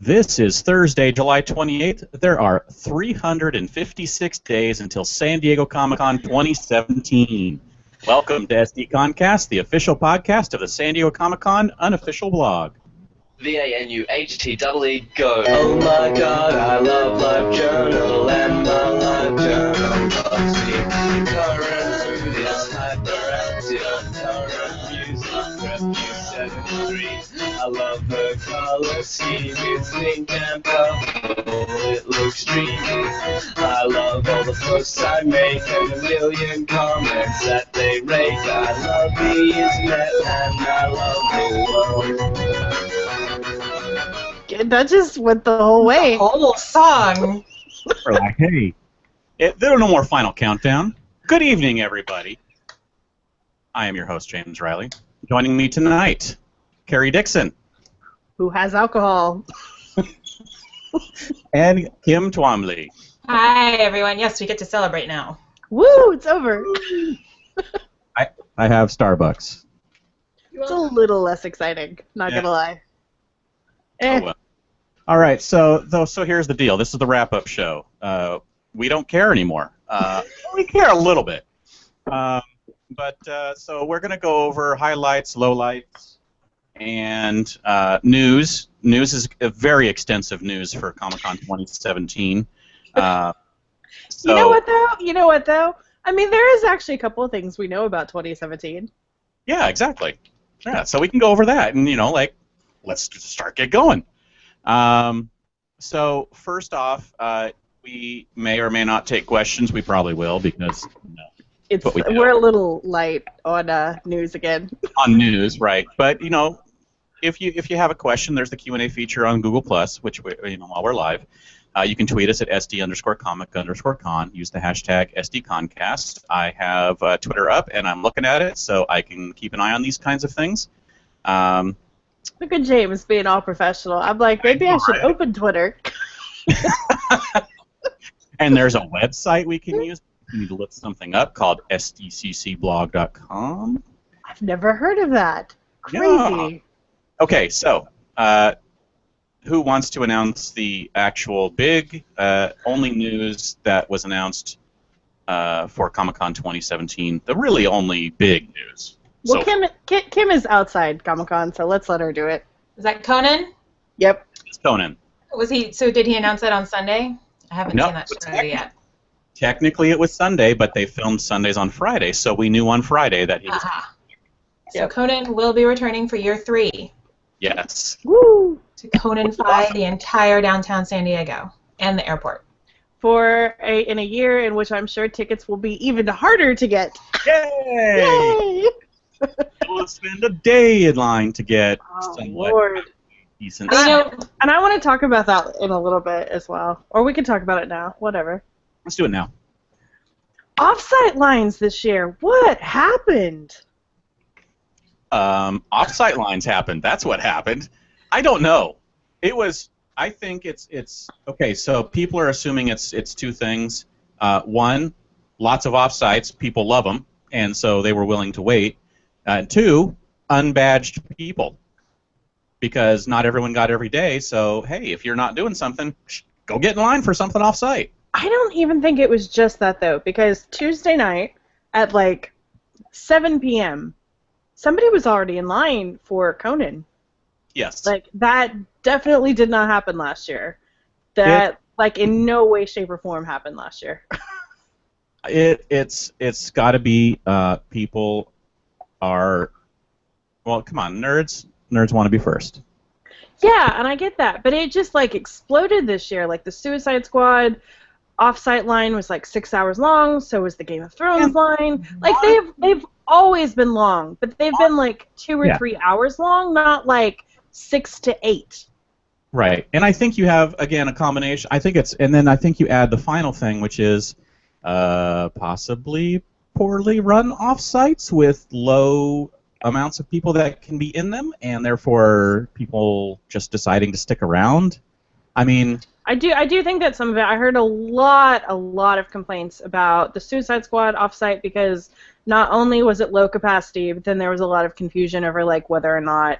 This is Thursday, July 28th. There are 356 days until San Diego Comic-Con 2017. Welcome to SDConCast, the official podcast of the San Diego Comic-Con unofficial blog. VANUHTEE, go. Oh my god, I love LiveJournal, and my LiveJournal loves me. Current mood is hyperactive, current music, Refuse 73. I love her color scheme, it's pink and purple, it looks dreamy. I love all the posts I make and the million comments that they rate. I love the internet and I love the world. That just went the whole way. The whole song. We're like, hey, there are no more final countdown. Good evening, everybody. I am your host, James Riley. Joining me tonight, Carrie Dixon. Who has alcohol? And Kim Twombly. Hi, everyone. Yes, we get to celebrate now. Woo, it's over. I have Starbucks. It's a little less exciting, not gonna lie. Oh, well. All right, so here's the deal. This is the wrap-up show. We don't care anymore. We care a little bit. So we're going to go over highlights, lowlights, and news. News is a very extensive news for Comic-Con 2017. You know what, though? I mean, there is actually a couple of things we know about 2017. Yeah, exactly. Yeah, so we can go over that, and, let's get going. So first off, we may or may not take questions. We probably will because we're a little light on news again. On news, right? But if you have a question, there's the Q&A feature on Google+, which while we're live, you can tweet us at SD_comic_con. Use the hashtag SDConCast. I have Twitter up and I'm looking at it, so I can keep an eye on these kinds of things. Look at James being all professional. I'm like, maybe I should open Twitter. And there's a website we can use. We need to look something up called SDCCUBlog.com. I've never heard of that. Crazy. Yeah. Okay, so who wants to announce the actual big, only news that was announced for Comic-Con 2017? The really only big news. Well, Kim is outside Comic-Con, so let's let her do it. Is that Conan? Yep. It's Conan. So did he announce that on Sunday? I haven't seen that show yet. Technically, it was Sunday, but they filmed Sundays on Friday, so we knew on Friday that he was. So Conan will be returning for year 3. Yes. Woo! To Conan-fy the entire downtown San Diego and the airport. In a year in which I'm sure tickets will be even harder to get. Yay! Yay! We'll spend a day in line to get somewhat decent. And I want to talk about that in a little bit as well. Or we can talk about it now. Whatever. Let's do it now. Off-site lines this year. What happened? Off-site lines happened. That's what happened. I don't know. I think it's okay. So people are assuming it's two things. One, lots of off-sites. People love them, and so they were willing to wait. 2, unbadged people, because not everyone got every day. So hey, if you're not doing something, go get in line for something off-site. I don't even think it was just that though, because Tuesday night at like 7 p.m. somebody was already in line for Conan. Yes. Like that definitely did not happen last year. That in no way, shape, or form happened last year. It's got to be people are, well, come on, nerds want to be first. Yeah, and I get that, but it just exploded this year. Like the Suicide Squad off-site line was 6 hours long. So was the Game of Thrones line. Like they've always been long, but they've been 2 or 3 hours long, not 6 to 8. Right, and I think you have again a combination. I think you add the final thing, which is possibly poorly run off-sites with low amounts of people that can be in them, and therefore people just deciding to stick around. I mean, I do think that some of it. I heard a lot of complaints about the Suicide Squad offsite because not only was it low capacity, but then there was a lot of confusion over like whether or not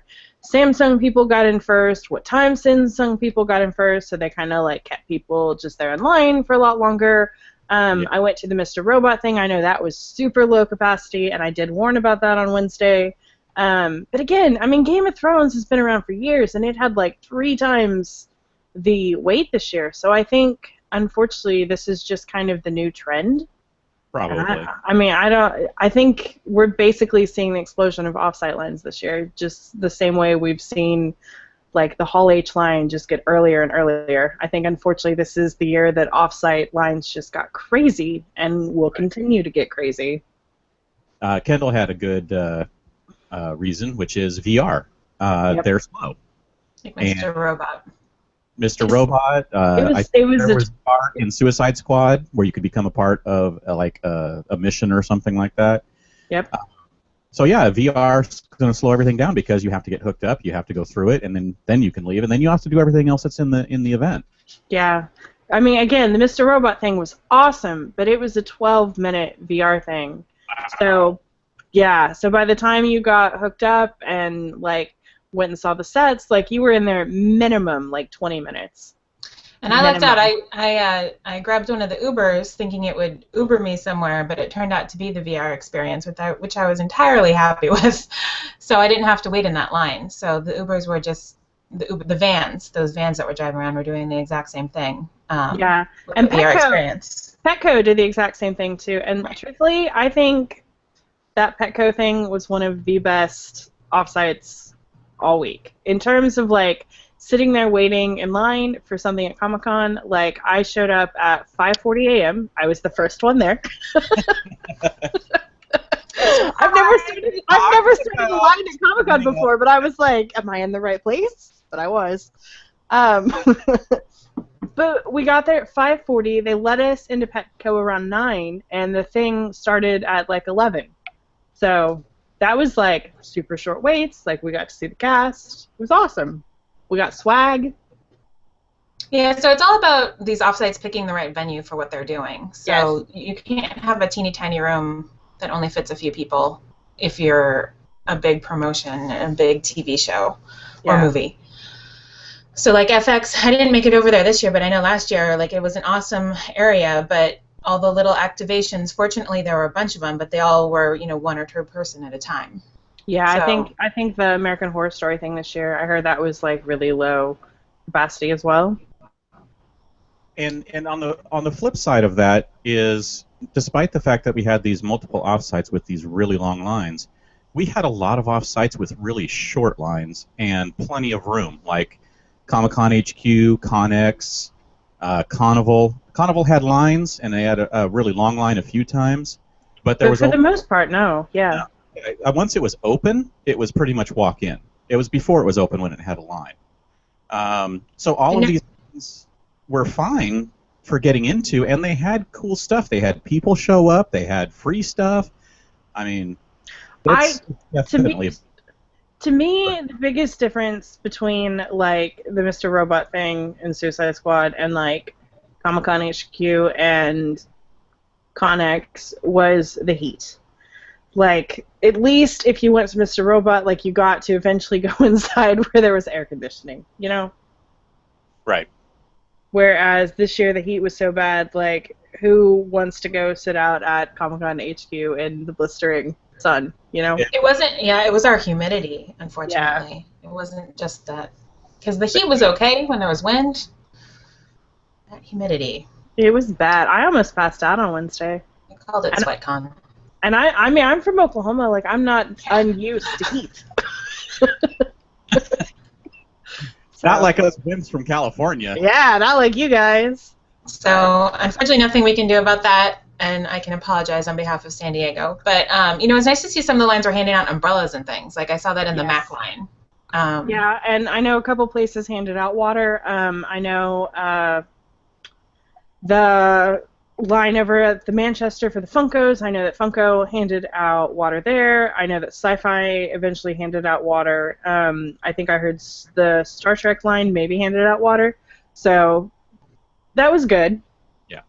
Samsung people got in first, what time Samsung people got in first, so they kind of like kept people just there in line for a lot longer. I went to the Mr. Robot thing. I know that was super low capacity, and I did warn about that on Wednesday. But again, I mean, Game of Thrones has been around for years, and it had like 3 times the wait this year. So I think, unfortunately, this is just kind of the new trend. Probably. I think we're basically seeing the explosion of offsite lines this year, just the same way we've seen like the Hall H line just get earlier and earlier. I think, unfortunately, this is the year that offsite lines just got crazy and will continue to get crazy. Kendall had a good reason, which is VR. They're slow. Like Mr. Robot. Mr. Robot. There was a part in Suicide Squad where you could become a part of a mission or something like that. Yep. So yeah, VR is going to slow everything down because you have to get hooked up, you have to go through it, and then you can leave, and then you have to do everything else that's in the event. Yeah. I mean, again, the Mr. Robot thing was awesome, but it was a 12-minute VR thing. So, yeah. So by the time you got hooked up and like went and saw the sets, like you were in there minimum like 20 minutes. And I lucked out. I grabbed one of the Ubers thinking it would Uber me somewhere, but it turned out to be the VR experience, which I was entirely happy with. So I didn't have to wait in that line. So the Ubers were just the vans. Those vans that were driving around were doing the exact same thing. Yeah, and VR experience. Petco did the exact same thing too. And truthfully, I think that Petco thing was one of the best offsites all week in terms of like sitting there waiting in line for something at Comic-Con. Like I showed up at 5:40 a.m. I was the first one there. I've never stood in line at Comic-Con before, but I was like, am I in the right place? But I was. But we got there at 5:40. They let us into Petco around 9, and the thing started at like 11. So that was like super short waits. Like we got to see the cast. It was awesome. We got swag. Yeah, so it's all about these offsites picking the right venue for what they're doing. So you can't have a teeny tiny room that only fits a few people if you're a big promotion, a big TV show or movie. So like FX, I didn't make it over there this year, but I know last year like it was an awesome area, but all the little activations, fortunately there were a bunch of them, but they all were, 1 or 2 person at a time. Yeah, So, I think the American Horror Story thing this year, I heard that was like really low capacity as well. And on the flip side of that is, despite the fact that we had these multiple offsites with these really long lines, we had a lot of offsites with really short lines and plenty of room, like Comic-Con HQ, ConX, Carnival. Carnival had lines, and they had a really long line a few times, but there was for the most part, no. Yeah. Once it was open, it was pretty much walk in. It was before it was open when it had a line. So all of these things were fine for getting into, and they had cool stuff. They had people show up. They had free stuff. I mean, that's definitely... To me, the biggest difference between like the Mr. Robot thing and Suicide Squad and like Comic-Con HQ and ConX was the heat. Like, at least if you went to Mr. Robot, like, you got to eventually go inside where there was air conditioning, Right. Whereas this year the heat was so bad, like, who wants to go sit out at Comic-Con HQ in the blistering sun, It wasn't, it was our humidity, unfortunately. Yeah. It wasn't just that. Because the heat was okay when there was wind. That humidity. It was bad. I almost passed out on Wednesday. I called it SweatCon. And I mean, I'm from Oklahoma. Like, I'm not unused to heat. Not like us wimps from California. Yeah, not like you guys. So, unfortunately, nothing we can do about that, and I can apologize on behalf of San Diego. But, it's nice to see some of the lines were handing out umbrellas and things. Like, I saw that in the Mac line. Yeah, and I know a couple places handed out water. I know the line over at the Manchester for the Funkos. I know that Funko handed out water there. I know that Sci-Fi eventually handed out water. I think I heard the Star Trek line maybe handed out water. So That was good. Yeah.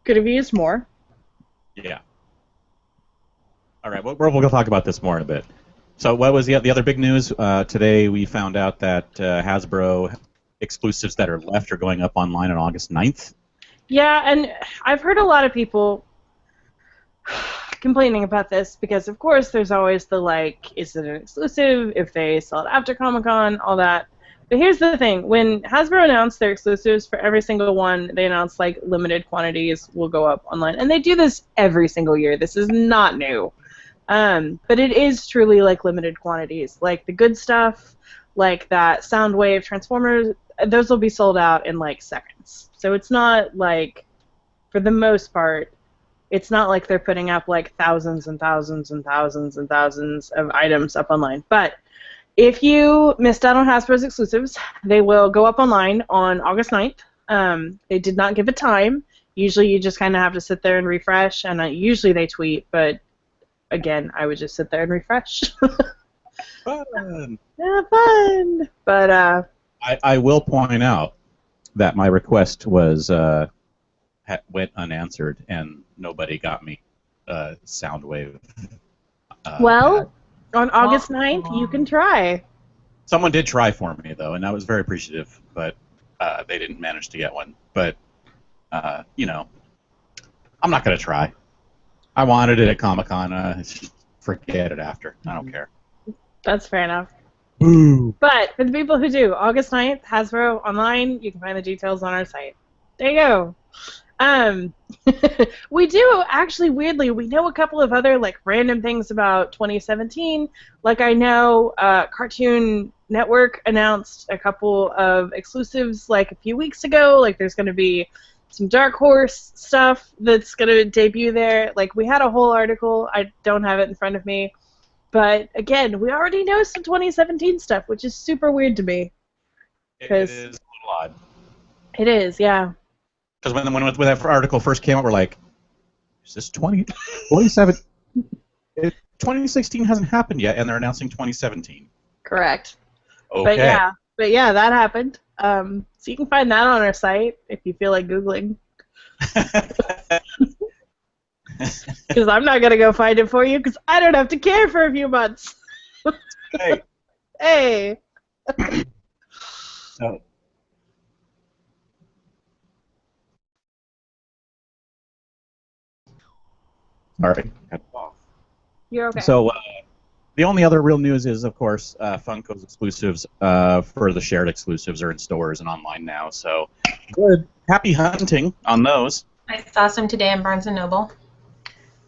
Could have used more. Yeah. All right, we'll talk about this more in a bit. So what was the other big news? Today we found out that Hasbro exclusives that are left are going up online on August 9th. Yeah, and I've heard a lot of people complaining about this because, of course, there's always the, like, is it an exclusive, if they sell it after Comic-Con, all that. But here's the thing. When Hasbro announced their exclusives for every single one, they announced, like, limited quantities will go up online. And they do this every single year. This is not new. But it is truly, like, limited quantities. Like, the good stuff, like that Soundwave Transformers, those will be sold out in, like, seconds. So it's not, like, for the most part, it's not like they're putting up, like, thousands and thousands and thousands and thousands of items up online. But if you missed out on Hasbro's exclusives, they will go up online on August 9th. They did not give a time. Usually you just kind of have to sit there and refresh, and usually they tweet, but again, I would just sit there and refresh. Fun. Yeah, fun. But I will point out that my request was went unanswered, and nobody got me Soundwave. Well, on August 9th, you can try. Someone did try for me though, and I was very appreciative, but they didn't manage to get one. But you know, I'm not gonna try. I wanted it at Comic-Con. Forget it after. I don't care. That's fair enough. Boo. But for the people who do, August 9th, Hasbro online, you can find the details on our site. There you go. We do, actually, weirdly, we know a couple of other, like, random things about 2017. Like, I know Cartoon Network announced a couple of exclusives, like, a few weeks ago. Like, there's going to be some Dark Horse stuff that's going to debut there. Like, we had a whole article. I don't have it in front of me. But, again, we already know some 2017 stuff, which is super weird to me. It is a little odd. It is, yeah. Because when that article first came out, we're like, is this 27? 2016 hasn't happened yet, and they're announcing 2017. Correct. Okay. But yeah, that happened. So you can find that on our site if you feel like Googling. Because I'm not going to go find it for you because I don't have to care for a few months. Hey. Hey. So. Sorry. You're okay. So the only other real news is, of course, Funko's exclusives for the shared exclusives are in stores and online now. So good. Happy hunting on those. I saw some today in Barnes & Noble.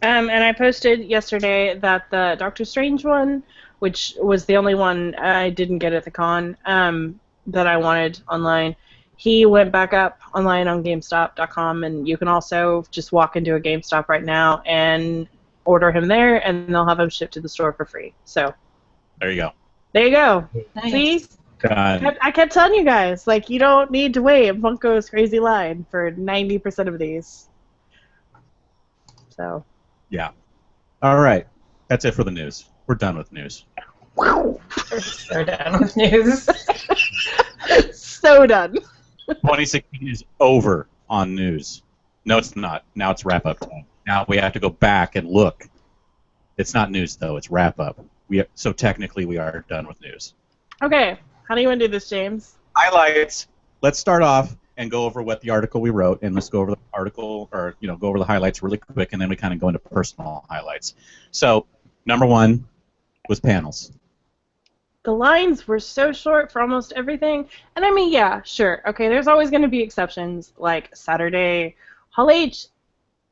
And I posted yesterday that the Doctor Strange one, which was the only one I didn't get at the con that I wanted online, he went back up online on GameStop.com, and you can also just walk into a GameStop right now and order him there, and they'll have him shipped to the store for free. So there you go. There you go. Nice. See? Done. I kept telling you guys, like, you don't need to wait in Funko's crazy line for 90% of these. So. Yeah. All right. That's it for the news. We're done with news. We're so done with news. So done. 2016 is over on news. No, it's not. Now it's wrap-up time. Now we have to go back and look. It's not news, though. It's wrap-up. So technically we are done with news. Okay. How do you want to do this, James? Highlights. Let's start off and go over what the article we wrote, and let's go over the article, or go over the highlights really quick, and then we kind of go into personal highlights. So, number one was panels. The lines were so short for almost everything. And I mean, yeah, sure. Okay, there's always going to be exceptions, like Saturday, Hall H,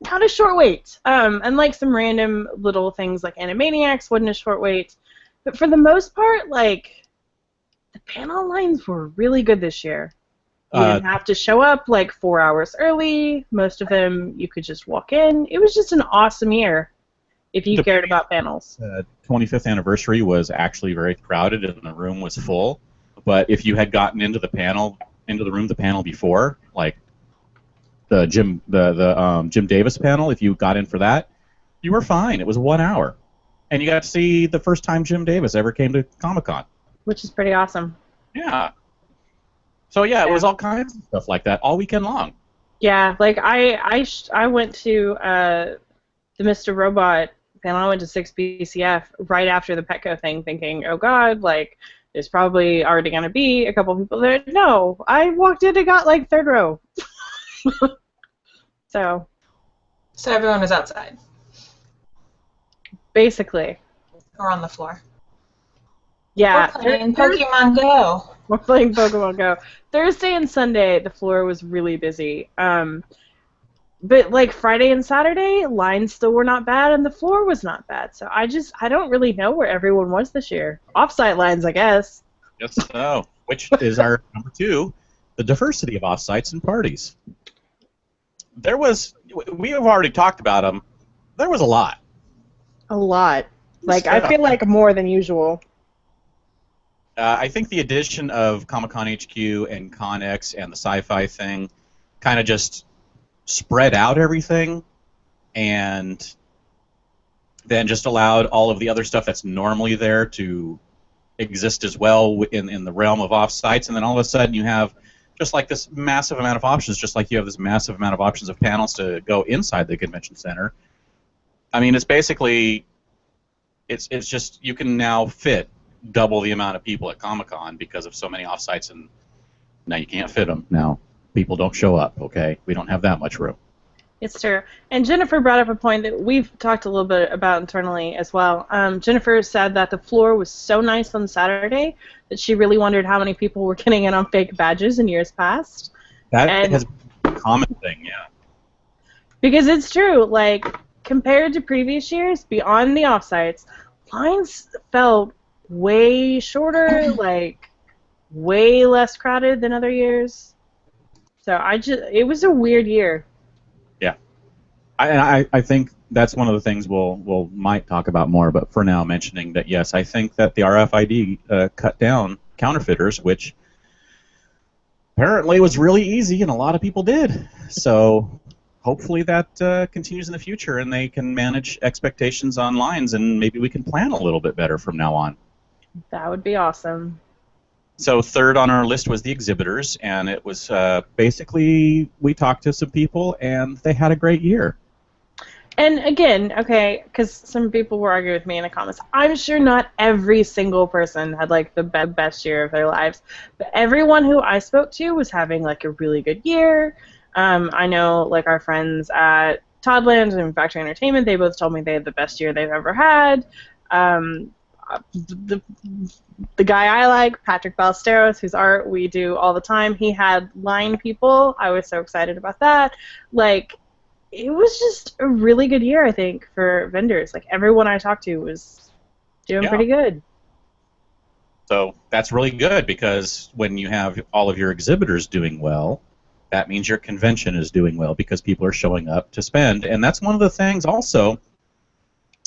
not a short wait. And like some random little things like Animaniacs wasn't a short wait. But for the most part, like, the panel lines were really good this year. You didn't have to show up like 4 hours early. Most of them, you could just walk in. It was just an awesome year if you cared about panels. 25th anniversary was actually very crowded and the room was full. But if you had gotten into the panel before, like the Jim Davis panel, if you got in for that, you were fine. It was 1 hour. And you got to see the first time Jim Davis ever came to Comic-Con. Which is pretty awesome. Yeah. So yeah, it was all kinds of stuff like that all weekend long. Yeah, like I went to the Mr. Robot, and I went to 6BCF right after the Petco thing, thinking, oh God, like there's probably already gonna be a couple people there. No, I walked in and got like third row. So everyone was outside basically, or on the floor. yeah. We're playing Pokemon Go. We're playing Pokemon Go. Thursday and Sunday, the floor was really busy. But like Friday and Saturday, lines still were not bad, and the floor was not bad. So I don't really know where everyone was this year. Offsite lines, I guess. Yes, so which is our number 2, the diversity of offsites and parties. We have already talked about them. There was a lot. A lot. Like I feel like more than usual. I think the addition of Comic-Con HQ and ConX and the sci-fi thing kind of just spread out everything, and then just allowed all of the other stuff that's normally there to exist as well in the realm of offsites, and then all of a sudden you have just like this massive amount of options, just like you have this massive amount of options of panels to go inside the convention center. I mean, it's basically, it's just, you can now fit double the amount of people at Comic-Con because of so many offsites, and now you can't fit them. Now people don't show up, okay? We don't have that much room. It's true. And Jennifer brought up a point that we've talked a little bit about internally as well. Jennifer said that the floor was so nice on Saturday that she really wondered how many people were getting in on fake badges in years past. That has been a common thing, yeah. Because it's true, like, compared to previous years, beyond the offsites, lines felt way shorter, like, way less crowded than other years. So it was a weird year. Yeah, I think that's one of the things we'll might talk about more. But for now, mentioning that, yes, I think that the RFID cut down counterfeiters, which apparently was really easy, and a lot of people did. So hopefully that continues in the future, and they can manage expectations on lines, and maybe we can plan a little bit better from now on. That would be awesome. So third on our list was the exhibitors, and it was basically we talked to some people, and they had a great year. And again, okay, because some people were arguing with me in the comments, I'm sure not every single person had like the best year of their lives, but everyone who I spoke to was having like a really good year. I know like our friends at Toddland and Factory Entertainment, they both told me they had the best year they've ever had. The guy I like, Patrick Ballesteros, whose art we do all the time, he had line people. I was so excited about that. Like, it was just a really good year, I think, for vendors. Like, everyone I talked to was doing pretty good. So that's really good, because when you have all of your exhibitors doing well, that means your convention is doing well because people are showing up to spend. And that's one of the things also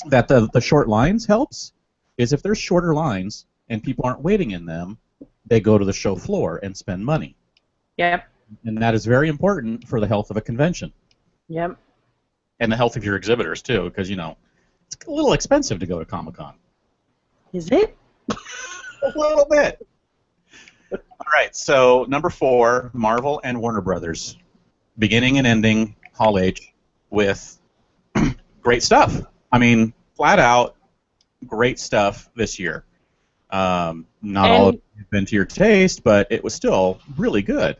that the short lines helps, is if there's shorter lines and people aren't waiting in them, they go to the show floor and spend money. Yep. And that is very important for the health of a convention. Yep. And the health of your exhibitors, too, because, you know, it's a little expensive to go to Comic-Con. Is it? A little bit. All right, so number 4, Marvel and Warner Brothers, beginning and ending Hall H with great stuff. I mean, flat out, great stuff this year. Not all of it has been to your taste, but it was still really good.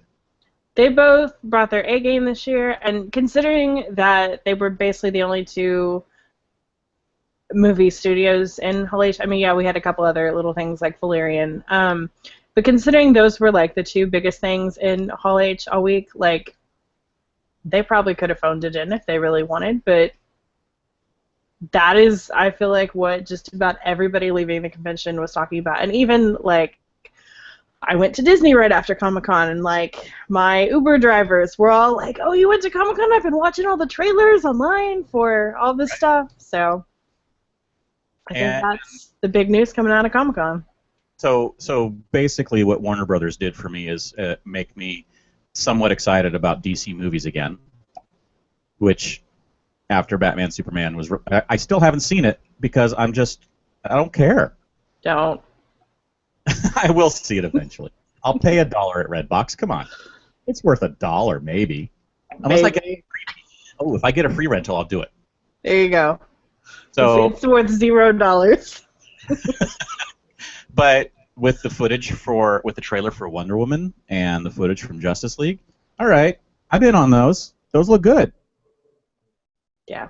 They both brought their A game this year, and considering that they were basically the only 2 movie studios in Hall H, I mean, yeah, we had a couple other little things like Valerian, but considering those were like the 2 biggest things in Hall H all week, like, they probably could have phoned it in if they really wanted, but that is, I feel like, what just about everybody leaving the convention was talking about. And even, like, I went to Disney right after Comic-Con, and, like, my Uber drivers were all like, oh, you went to Comic-Con? I've been watching all the trailers online for all this stuff. So I think that's the big news coming out of Comic-Con. So basically what Warner Brothers did for me is make me somewhat excited about DC movies again, which after Batman Superman was... I still haven't seen it because I don't care. Don't. I will see it eventually. I'll pay $1 at Redbox. Come on, it's worth $1 maybe. Unless I get if I get a free rental, I'll do it. There you go. So it's worth $0. But with the footage with the trailer for Wonder Woman and the footage from Justice League, all right, I've been on those. Those look good. Yeah.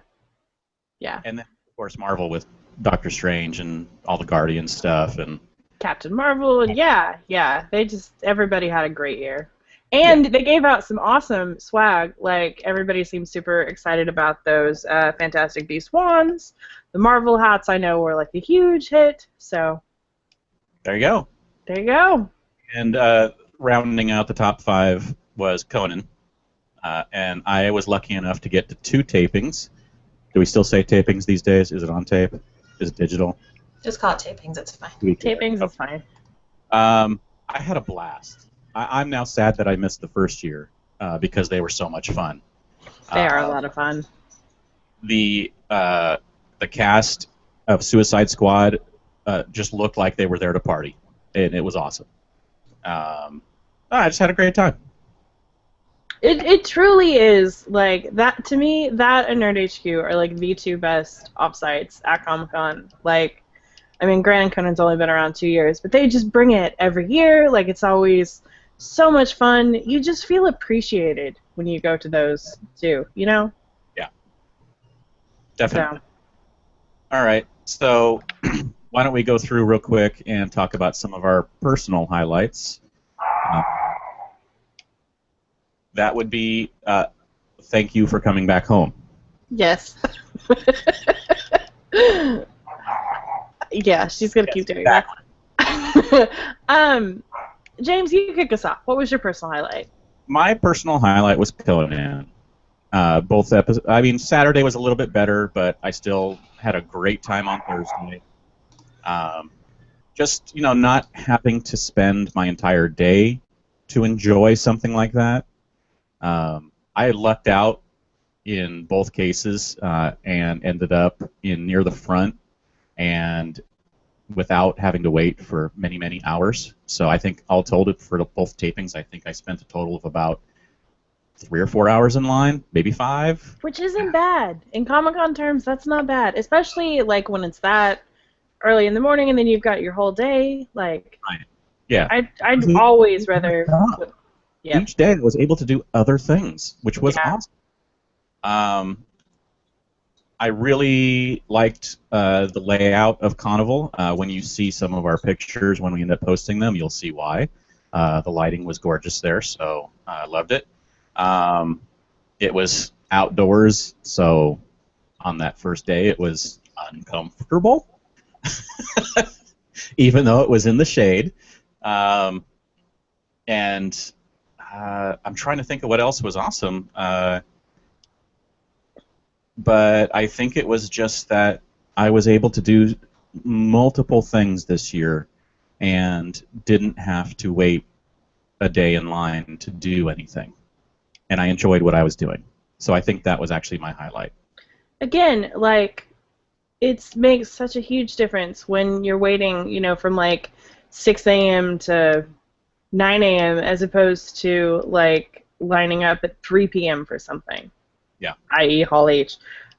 Yeah. And then of course Marvel with Doctor Strange and all the Guardian stuff and Captain Marvel, and yeah, everybody had a great year. And they gave out some awesome swag, like everybody seems super excited about those Fantastic Beasts wands. The Marvel hats I know were like a huge hit, so. There you go. There you go. And rounding out the top 5 was Conan, and I was lucky enough to get to 2 tapings. Do we still say tapings these days? Is it on tape? Is it digital? Just call it tapings. It's fine. Tapings is fine. I had a blast. I'm now sad that I missed the first year because they were so much fun. They are a lot of fun. The cast of Suicide Squad just looked like they were there to party, and it was awesome. I just had a great time. It truly is, like, that, to me, that and Nerd HQ are like the 2 best offsites at Comic-Con. Like, I mean, granted, Conan's only been around 2 years, but they just bring it every year. Like, it's always so much fun. You just feel appreciated when you go to those too, you know? Yeah. Definitely. So. All right. So why don't we go through real quick and talk about some of our personal highlights. That would be thank you for coming back home. Yes. Yeah, she's going to keep doing that. James, you kick us off. What was your personal highlight? My personal highlight was Conan. Both episodes. I mean, Saturday was a little bit better, but I still had a great time on Thursday. Just, not having to spend my entire day to enjoy something like that. I had lucked out in both cases and ended up near the front and without having to wait for many, many hours. So I think all told for both tapings, I think I spent a total of about 3 or 4 hours in line, maybe 5. Which isn't bad. In Comic-Con terms, that's not bad. Especially like when it's that early in the morning and then you've got your whole day. Like, right. Yeah. I'd always rather... Yeah. Each day I was able to do other things, which was awesome. I really liked the layout of Carnival. When you see some of our pictures, when we end up posting them, you'll see why. The lighting was gorgeous there, so I loved it. It was outdoors, so on that first day it was uncomfortable, even though it was in the shade. And I'm trying to think of what else was awesome. But I think it was just that I was able to do multiple things this year and didn't have to wait a day in line to do anything. And I enjoyed what I was doing. So I think that was actually my highlight. Again, like, it makes such a huge difference when you're waiting, from like 6 a.m. to 9 a.m. as opposed to like lining up at 3 p.m. for something. Yeah. I.e. Hall H.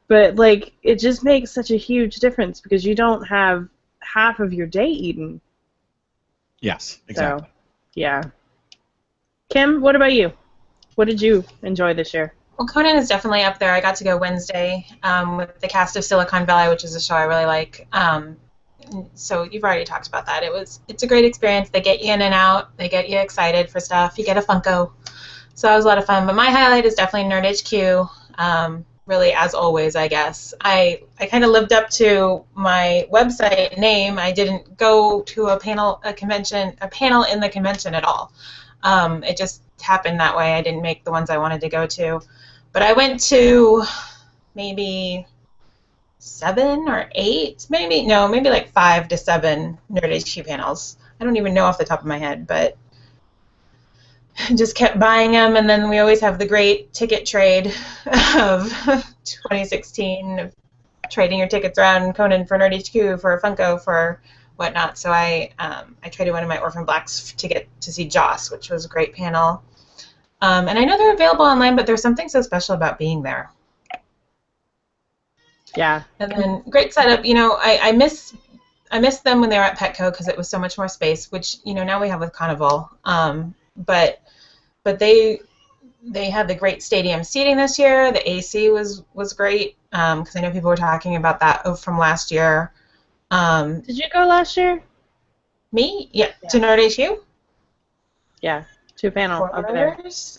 But like it just makes such a huge difference because you don't have half of your day eaten. Yes, exactly. So, yeah. Kim, what about you? What did you enjoy this year? Well, Conan is definitely up there. I got to go Wednesday with the cast of Silicon Valley, which is a show I really like. So you've already talked about that. It's a great experience. They get you in and out. They get you excited for stuff. You get a Funko. So that was a lot of fun. But my highlight is definitely Nerd HQ. Really, as always, I guess. I kind of lived up to my website name. I didn't go to a panel in the convention at all. It just happened that way. I didn't make the ones I wanted to go to. But I went to maybe 7 or 8, maybe like 5 to 7 Nerd HQ panels. I don't even know off the top of my head, but just kept buying them, and then we always have the great ticket trade of 2016, trading your tickets around Conan for Nerd HQ, for Funko, for whatnot. So I traded one of my Orphan Blacks to get to see Joss, which was a great panel. And I know they're available online, but there's something so special about being there. Yeah. And then great setup. You know, I miss them when they were at Petco because it was so much more space, which, you know, now we have with Carnival. But they had the great stadium seating this year. The AC was great because I know people were talking about that from last year. Did you go last year? Me? Yeah. To Nerd HQ? Yeah. To panel over there.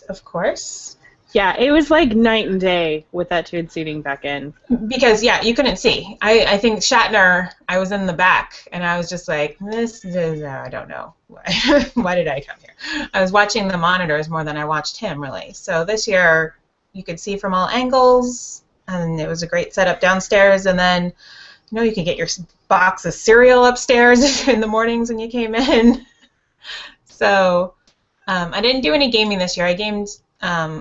Of course. Yeah, it was like night and day with that tiered seating back in. Because, yeah, you couldn't see. I think Shatner, I was in the back, and I was just like, this is, I don't know. Why did I come here? I was watching the monitors more than I watched him, really. So this year, you could see from all angles, and it was a great setup downstairs, and then, you know, you could get your box of cereal upstairs in the mornings when you came in. So I didn't do any gaming this year. I gamed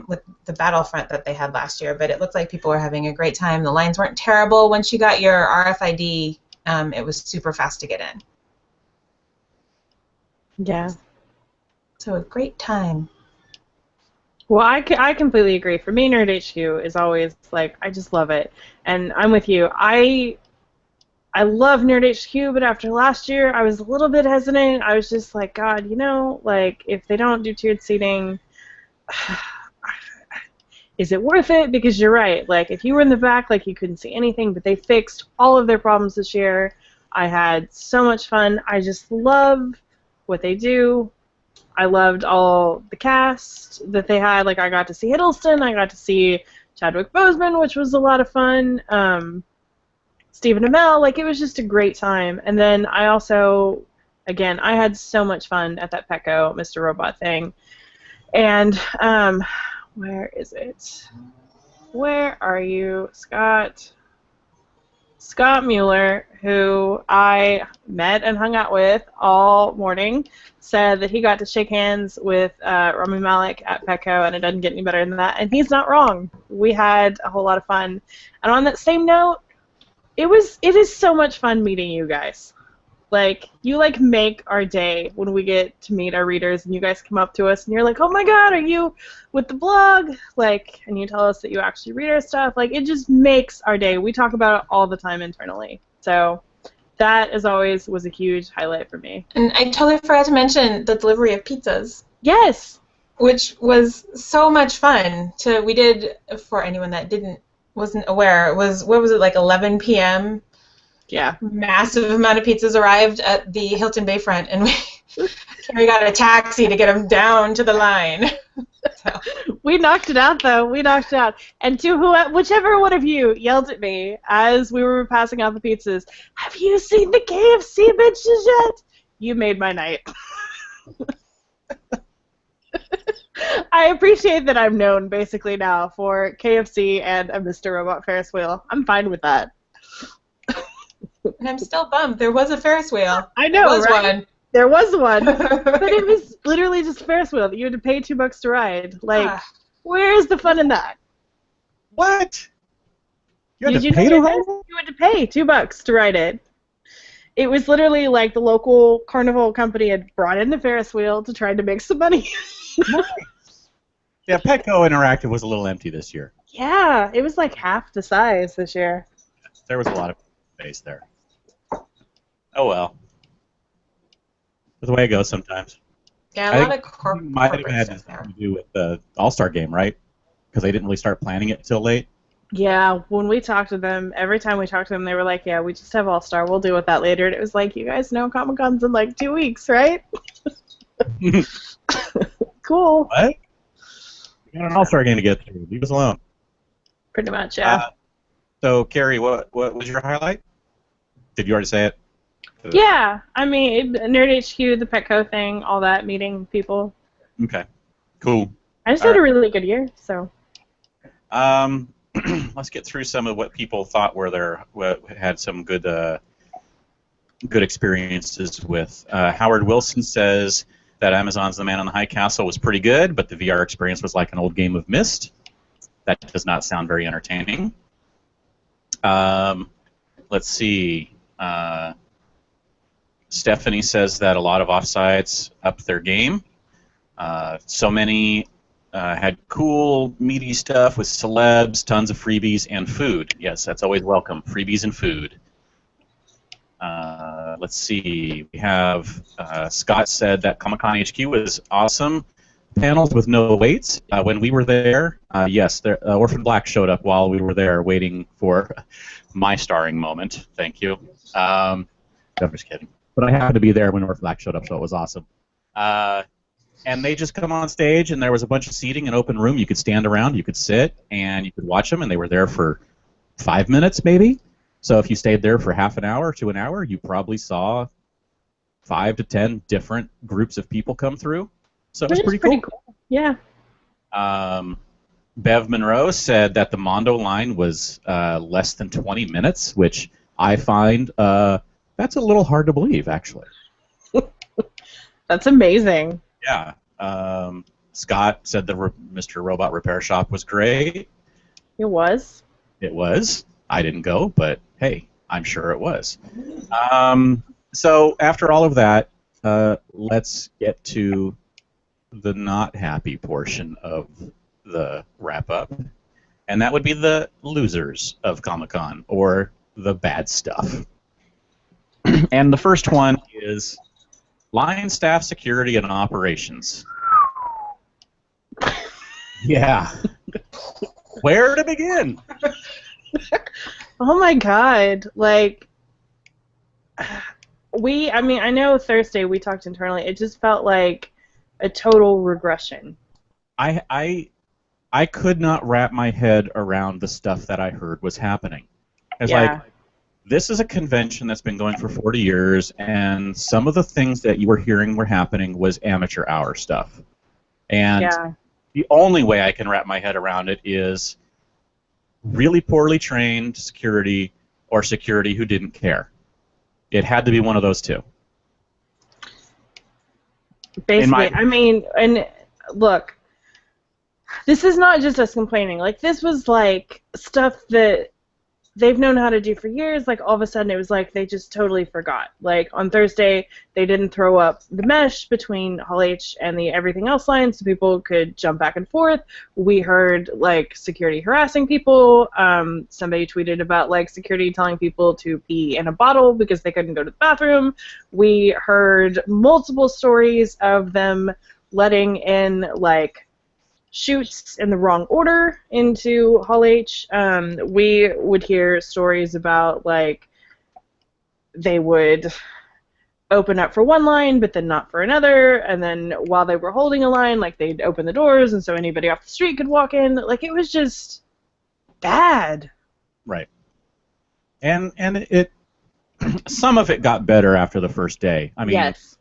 with the Battlefront that they had last year, but it looked like people were having a great time. The lines weren't terrible. Once you got your RFID, it was super fast to get in. Yeah. So a great time. Well, I completely agree. For me, Nerd HQ is always, like, I just love it. And I'm with you. I love Nerd HQ, but after last year, I was a little bit hesitant. I was just like, God, you know, like, if they don't do tiered seating, is it worth it? Because you're right. Like, if you were in the back, like, you couldn't see anything, but they fixed all of their problems this year. I had so much fun. I just love what they do. I loved all the cast that they had. Like, I got to see Hiddleston. I got to see Chadwick Boseman, which was a lot of fun. Stephen Amell. Like, it was just a great time. And then I also, again, I had so much fun at that Petco Mr. Robot thing. And where is it? Where are you, Scott? Scott Mueller, who I met and hung out with all morning, said that he got to shake hands with Rami Malek at Petco, and it doesn't get any better than that. And he's not wrong. We had a whole lot of fun. And on that same note, it is so much fun meeting you guys. Like, you, like, make our day when we get to meet our readers, and you guys come up to us, and you're like, oh my God, are you with the blog? Like, and you tell us that you actually read our stuff. Like, it just makes our day. We talk about it all the time internally. So that, as always, was a huge highlight for me. And I totally forgot to mention the delivery of pizzas. Yes! Which was so much fun. We did, for anyone that wasn't aware, what was it, like 11 p.m.? Yeah. Massive amount of pizzas arrived at the Hilton Bayfront, and we got a taxi to get them down to the line. So. We knocked it out, though. We knocked it out. And whichever one of you yelled at me as we were passing out the pizzas, have you seen the KFC bitches yet? You made my night. I appreciate that I'm known, basically, now for KFC and a Mr. Robot Ferris wheel. I'm fine with that. And I'm still bummed. There was a Ferris wheel. I know, there was right? one. There was one. But it was literally just a Ferris wheel that you had to pay $2 to ride. Like, where's the fun in that? What? You had to pay to ride it? You had to pay $2 to ride it. It was literally like the local carnival company had brought in the Ferris wheel to try to make some money. Yeah, Petco Interactive was a little empty this year. Yeah, it was like half the size this year. There was a lot of space there. Oh well. That's the way it goes sometimes. Yeah, a lot of corporate might have had stuff there. something to do with the All-Star game, right? Because they didn't really start planning it till late. Yeah, when we talked to them, every time we talked to them, they were like, yeah, we just have All-Star. We'll deal with that later. And it was like, you guys know Comic-Con's in like 2 weeks, right? Cool. What? We got an All-Star game to get through. Leave us alone. Pretty much, yeah. So, Carrie, what was your highlight? Did you already say it? Yeah, I mean, Nerd HQ, the Petco thing, all that, meeting people. Okay, cool. I just had a really good year, so. Let's get through some of what people thought had some good experiences with. Howard Wilson says that Amazon's The Man on the High Castle was pretty good, but the VR experience was like an old game of Myst. That does not sound very entertaining. Let's see. Stephanie says that a lot of offsites upped their game. So many had cool, meaty stuff with celebs, tons of freebies, and food. Yes, that's always welcome. Freebies and food. Let's see. We have Scott said that Comic-Con HQ was awesome. Panels with no waits. When we were there, yes, Orphan Black showed up while we were there waiting for my starring moment. Thank you. I'm just kidding. But I happened to be there when Orphan Black showed up, so it was awesome. And they just come on stage, and there was a bunch of seating, an open room. You could stand around, you could sit, and you could watch them, and they were there for 5 minutes maybe. So if you stayed there for half an hour to an hour, you probably saw 5 to 10 different groups of people come through. So it was pretty cool. Yeah. Bev Monroe said that the Mondo line was less than 20 minutes, which I find that's a little hard to believe, actually. That's amazing. Yeah. Scott said the Mr. Robot Repair Shop was great. It was. It was. I didn't go, but hey, I'm sure it was. So after all of that, let's get to the not happy portion of the wrap-up, and that would be the losers of Comic-Con, or the bad stuff. And the first one is line staff, security, and operations. Yeah. Where to begin? Oh my god, like, I know Thursday we talked internally, it just felt like a total regression. I could not wrap my head around the stuff that I heard was happening. It's like, this is a convention that's been going for 40 years, and some of the things that you were hearing were happening was amateur hour stuff. And the only way I can wrap my head around it is really poorly trained security or security who didn't care. It had to be one of those two. Basically, I mean, and look, this is not just us complaining. Like, this was like stuff that they've known how to do for years. Like, all of a sudden it was like they just totally forgot. Like, on Thursday they didn't throw up the mesh between Hall H and the everything else line so people could jump back and forth. We heard like security harassing people. Somebody tweeted about like security telling people to pee in a bottle because they couldn't go to the bathroom. We heard multiple stories of them letting in like shoots in the wrong order into Hall H. We would hear stories about like they would open up for one line but then not for another, and then while they were holding a line, like they'd open the doors and so anybody off the street could walk in. Like, it was just bad. Right. And it some of it got better after the first day. I mean, yes.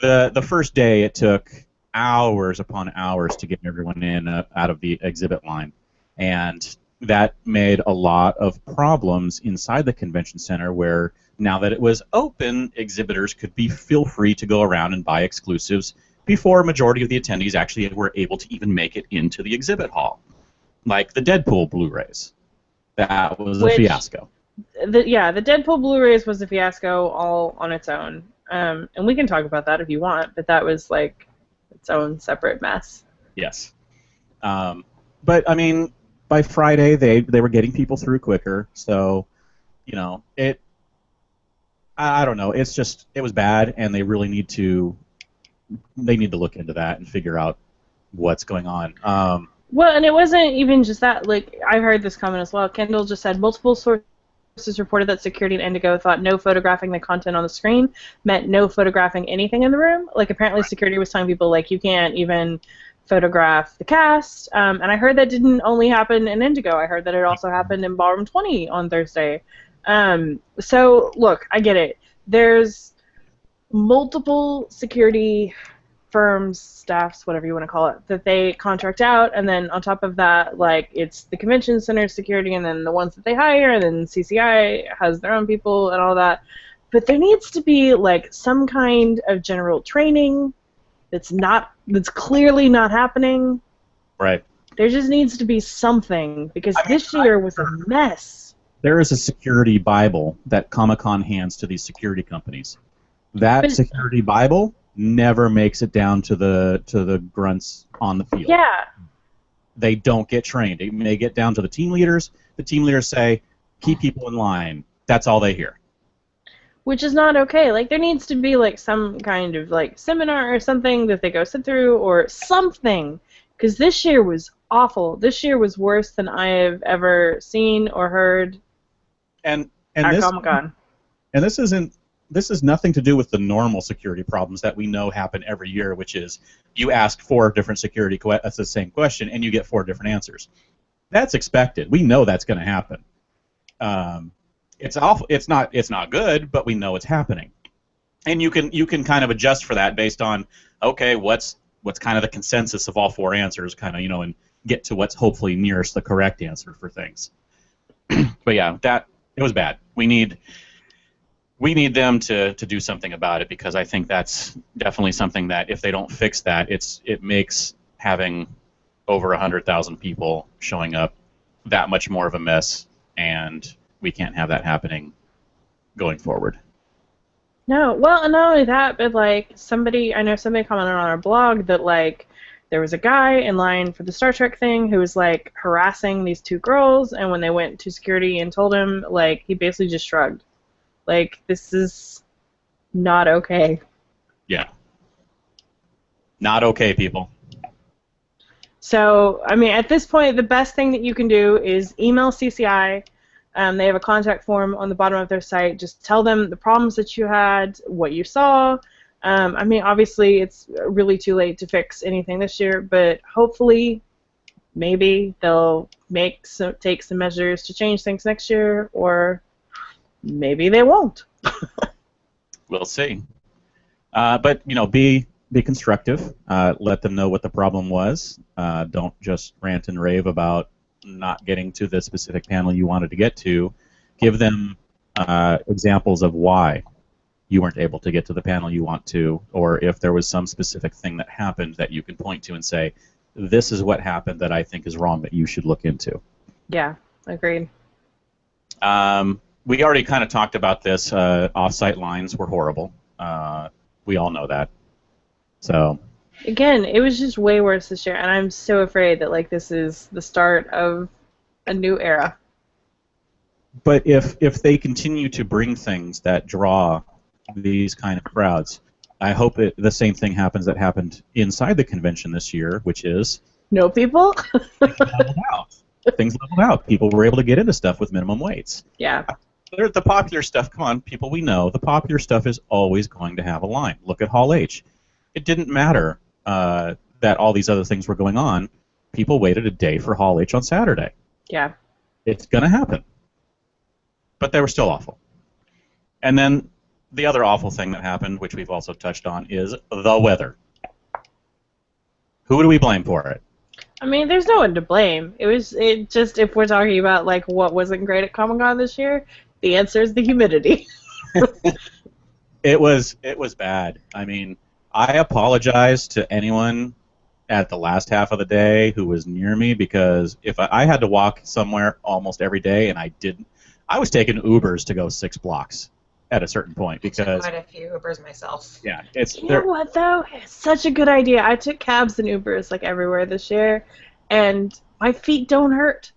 The first day it took hours upon hours to get everyone in out of the exhibit line, and that made a lot of problems inside the convention center, where now that it was open, exhibitors could feel free to go around and buy exclusives before a majority of the attendees actually were able to even make it into the exhibit hall, like the Deadpool Blu-rays. That was a fiasco. The Deadpool Blu-rays was a fiasco all on its own, and we can talk about that if you want, but that was like its own separate mess. Yes. But, I mean, by Friday, they were getting people through quicker, so, you know, I don't know, it's just, it was bad, and they really need to look into that and figure out what's going on. Well, and it wasn't even just that. Like, I heard this comment as well. Kendall just said multiple sources reported that security at Indigo thought no photographing the content on the screen meant no photographing anything in the room. Like, apparently security was telling people, like, you can't even photograph the cast. And I heard that didn't only happen in Indigo. I heard that it also happened in Ballroom 20 on Thursday. So, look, I get it. There's multiple security firms, staffs, whatever you want to call it, that they contract out, and then on top of that, like, it's the convention center security, and then the ones that they hire, and then CCI has their own people and all that. But there needs to be like some kind of general training that's clearly not happening. Right. There just needs to be something, because this year was a mess. There is a security Bible that Comic-Con hands to these security companies. That security Bible never makes it down to the grunts on the field. Yeah. They don't get trained. It may get down to the team leaders. The team leaders say, keep people in line. That's all they hear. Which is not okay. Like, there needs to be, like, some kind of, like, seminar or something that they go sit through or something. Because this year was awful. This year was worse than I have ever seen or heard at Comic-Con. And this is nothing to do with the normal security problems that we know happen every year, which is you ask 4 different that's the same question, and you get 4 different answers. That's expected. We know that's going to happen. It's awful. It's not good, but we know it's happening, and you can kind of adjust for that based on, okay, what's kind of the consensus of all 4 answers, kind of, and get to what's hopefully nearest the correct answer for things. But yeah, it was bad. We need them to do something about it, because I think that's definitely something that if they don't fix that, it makes having over 100,000 people showing up that much more of a mess, and we can't have that happening going forward. No, well, and not only that, but like I know somebody commented on our blog that like there was a guy in line for the Star Trek thing who was like harassing these 2 girls, and when they went to security and told him, like, he basically just shrugged. Like, this is not okay. Yeah. Not okay, people. So, I mean, at this point, the best thing that you can do is email CCI. They have a contact form on the bottom of their site. Just tell them the problems that you had, what you saw. I mean, obviously, it's really too late to fix anything this year, but hopefully, maybe they'll take some measures to change things next year, or maybe they won't. We'll see. But be constructive. Let them know what the problem was. Don't just rant and rave about not getting to the specific panel you wanted to get to. Give them examples of why you weren't able to get to the panel you want to, or if there was some specific thing that happened that you can point to and say, this is what happened that I think is wrong that you should look into. Yeah, agreed. We already kind of talked about this. Off-site lines were horrible. We all know that. So. Again, it was just way worse this year, and I'm so afraid that like this is the start of a new era. But if they continue to bring things that draw these kind of crowds, I hope the same thing happens that happened inside the convention this year, which is no people. Things leveled out. People were able to get into stuff with minimum waits. Yeah. The popular stuff, come on, people, we know. The popular stuff is always going to have a line. Look at Hall H. It didn't matter that all these other things were going on. People waited a day for Hall H on Saturday. Yeah. It's going to happen. But they were still awful. And then the other awful thing that happened, which we've also touched on, is the weather. Who do we blame for it? I mean, there's no one to blame. It just, if we're talking about like what wasn't great at Comic-Con this year, the answer is the humidity. It was bad. I mean, I apologize to anyone at the last half of the day who was near me, because if I had to walk somewhere almost every day, and I didn't, I was taking Ubers to go 6 blocks at a certain point, because I took quite a few Ubers myself. Yeah, you know what though? It's such a good idea. I took cabs and Ubers like everywhere this year, and my feet don't hurt.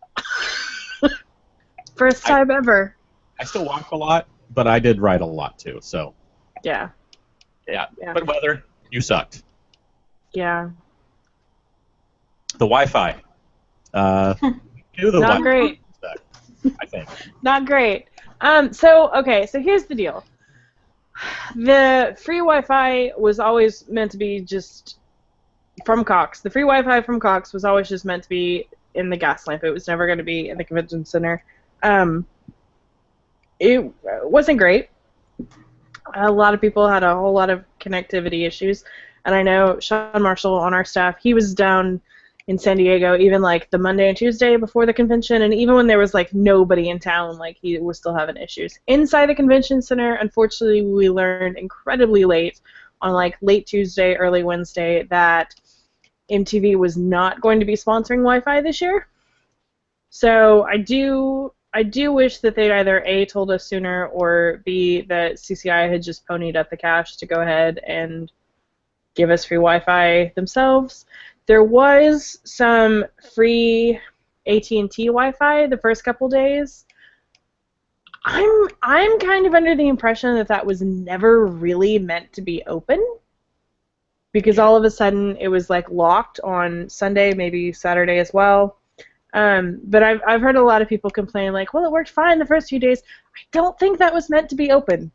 First time ever. I still walk a lot, but I did ride a lot too. So. Yeah. Yeah. But weather, you sucked. Yeah. The Wi-Fi. Not great. I think. Not great. So here's the deal. The free Wi-Fi was always meant to be just from Cox. The free Wi-Fi from Cox was always just meant to be in the gas lamp. It was never going to be in the convention center. It wasn't great. A lot of people had a whole lot of connectivity issues, and I know Sean Marshall on our staff, he was down in San Diego even like the Monday and Tuesday before the convention, and even when there was like nobody in town, like he was still having issues. Inside the convention center, unfortunately, we learned incredibly late on like late Tuesday, early Wednesday that MTV was not going to be sponsoring Wi-Fi this year. So I do I do wish that they'd either A, told us sooner, or B, that CCI had just ponied up the cash to go ahead and give us free Wi-Fi themselves. There was some free AT&T Wi-Fi the first couple days. I'm kind of under the impression that that was never really meant to be open, because all of a sudden it was like locked on Sunday, maybe Saturday as well. But I've heard a lot of people complain like, well, it worked fine the first few days. I don't think that was meant to be open.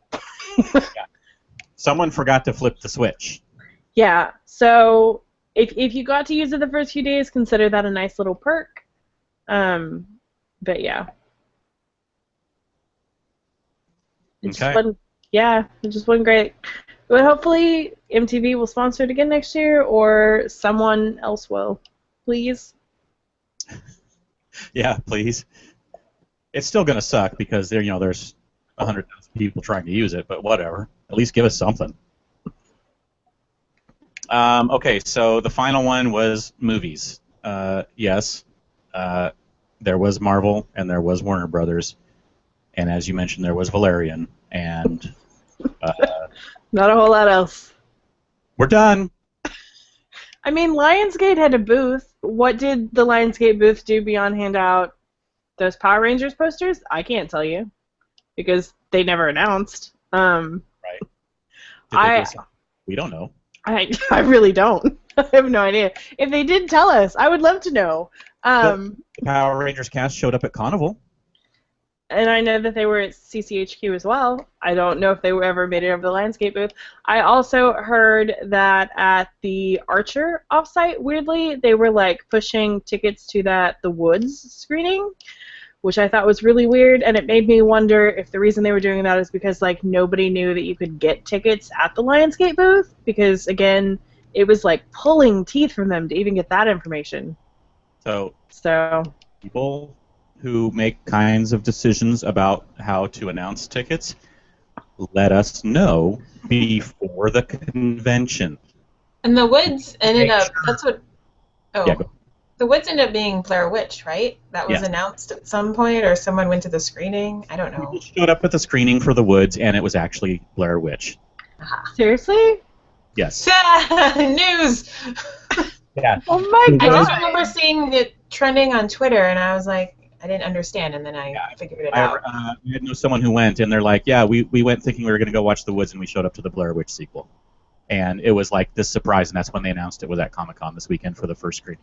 Yeah. Someone forgot to flip the switch. Yeah, so if you got to use it the first few days, consider that a nice little perk. But yeah. It just wasn't great. But hopefully MTV will sponsor it again next year, or someone else will. Please. Yeah, please. It's still gonna suck because there's 100,000 people trying to use it, but whatever. At least give us something. Okay, so the final one was movies. Yes, there was Marvel and there was Warner Brothers, and as you mentioned, there was Valerian, and not a whole lot else. We're done. I mean, Lionsgate had a booth. What did the Lionsgate booth do beyond hand out those Power Rangers posters? I can't tell you, because they never announced. Right. We don't know. I really don't. I have no idea. If they did tell us, I would love to know. The Power Rangers cast showed up at Carnival. And I know that they were at CCHQ as well. I don't know if they ever made it over the Lionsgate booth. I also heard that at the Archer offsite, weirdly, they were like pushing tickets to the Woods screening, which I thought was really weird, and it made me wonder if the reason they were doing that is because like nobody knew that you could get tickets at the Lionsgate booth, because again, it was like pulling teeth from them to even get that information. So people who make kinds of decisions about how to announce tickets, let us know before the convention. And the Woods ended up, that's what, Yeah, the Woods ended up being Blair Witch, right? That was announced at some point, or someone went to the screening? I don't know. People showed up at the screening for the Woods, and it was actually Blair Witch. Seriously? Yes. News! Yeah. Oh my god! I just remember seeing it trending on Twitter, and I was like, I didn't understand, and then I figured it out. I know someone who went, and they're like, yeah, we went thinking we were going to go watch The Woods, and we showed up to the Blair Witch sequel. And it was like this surprise, and that's when they announced it was at Comic-Con this weekend for the first screening.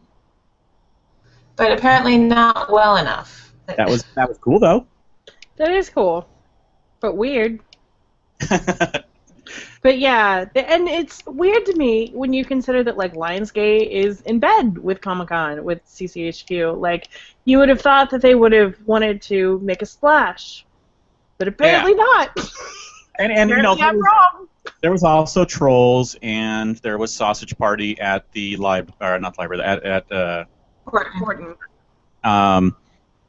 But apparently not well enough. That was cool, though. That is cool. But weird. But yeah, and it's weird to me when you consider that like Lionsgate is in bed with Comic-Con, with CCHQ. Like, you would have thought that they would have wanted to make a splash, but apparently not. And apparently I'm wrong. There was also Trolls, and there was Sausage Party at the Horton.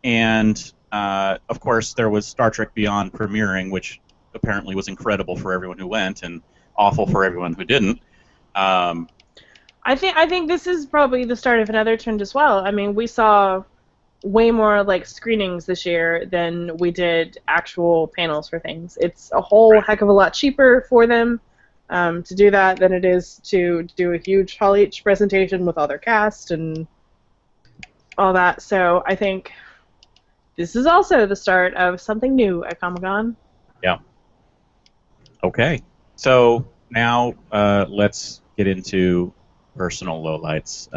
And of course there was Star Trek Beyond premiering, which apparently was incredible for everyone who went and awful for everyone who didn't. I think this is probably the start of another trend as well. I mean, we saw way more like screenings this year than we did actual panels for things. It's a whole heck of a lot cheaper for them to do that than it is to do a huge Hall H presentation with all their cast and all that. So I think this is also the start of something new at Comic-Con. Yeah. Okay. So now let's get into personal lowlights.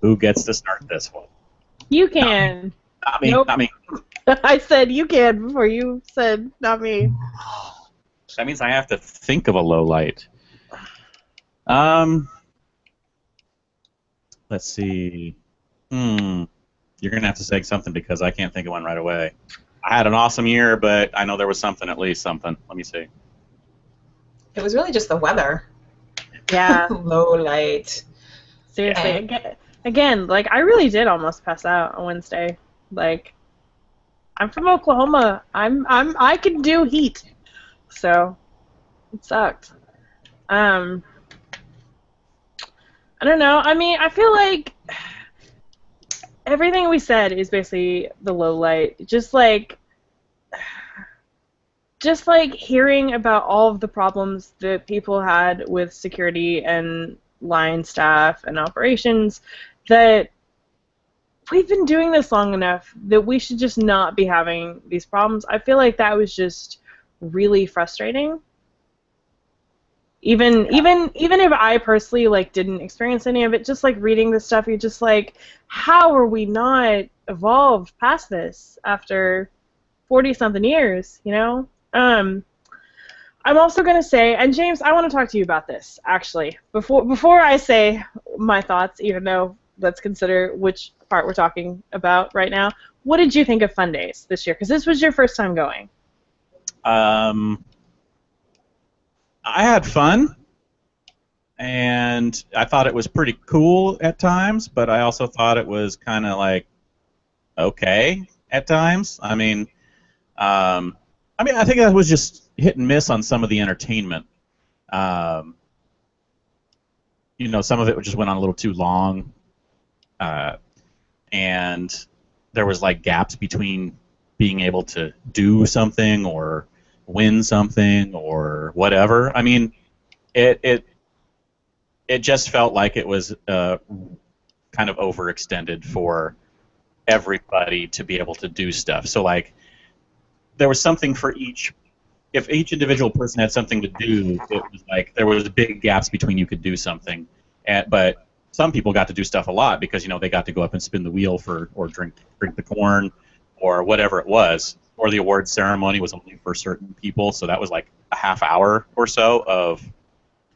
Who gets to start this one? You can. Not me. Nope. Not me. I said you can before you said not me. That means I have to think of a lowlight. Let's see. You're gonna have to say something because I can't think of one right away. I had an awesome year, but I know there was something, at least something. Let me see. It was really just the weather. Yeah. Low light. Seriously. Again, like, I really did almost pass out on Wednesday. Like, I'm from Oklahoma. I can do heat. So, it sucked. I don't know. I mean, I feel like everything we said is basically the low light. Just like hearing about all of the problems that people had with security and line staff and operations, that we've been doing this long enough that we should just not be having these problems. I feel like that was just really frustrating. Even if I personally like didn't experience any of it, just like reading this stuff, you're just like, how are we not evolved past this after 40-something years, you know? I'm also going to say, and James, I want to talk to you about this, actually. Before I say my thoughts, even though let's consider which part we're talking about right now, what did you think of Fun Days this year? Because this was your first time going. I had fun, and I thought it was pretty cool at times, but I also thought it was kind of like okay at times. I think that was just hit and miss on some of the entertainment. Some of it just went on a little too long, and there was like gaps between being able to do something or win something or whatever. I mean, it just felt like it was kind of overextended for everybody to be able to do stuff. So like, there was something for each. If each individual person had something to do, it was like there was big gaps between you could do something. But some people got to do stuff a lot because they got to go up and spin the wheel or drink the corn or whatever it was. Or the award ceremony was only for certain people, so that was like a half hour or so of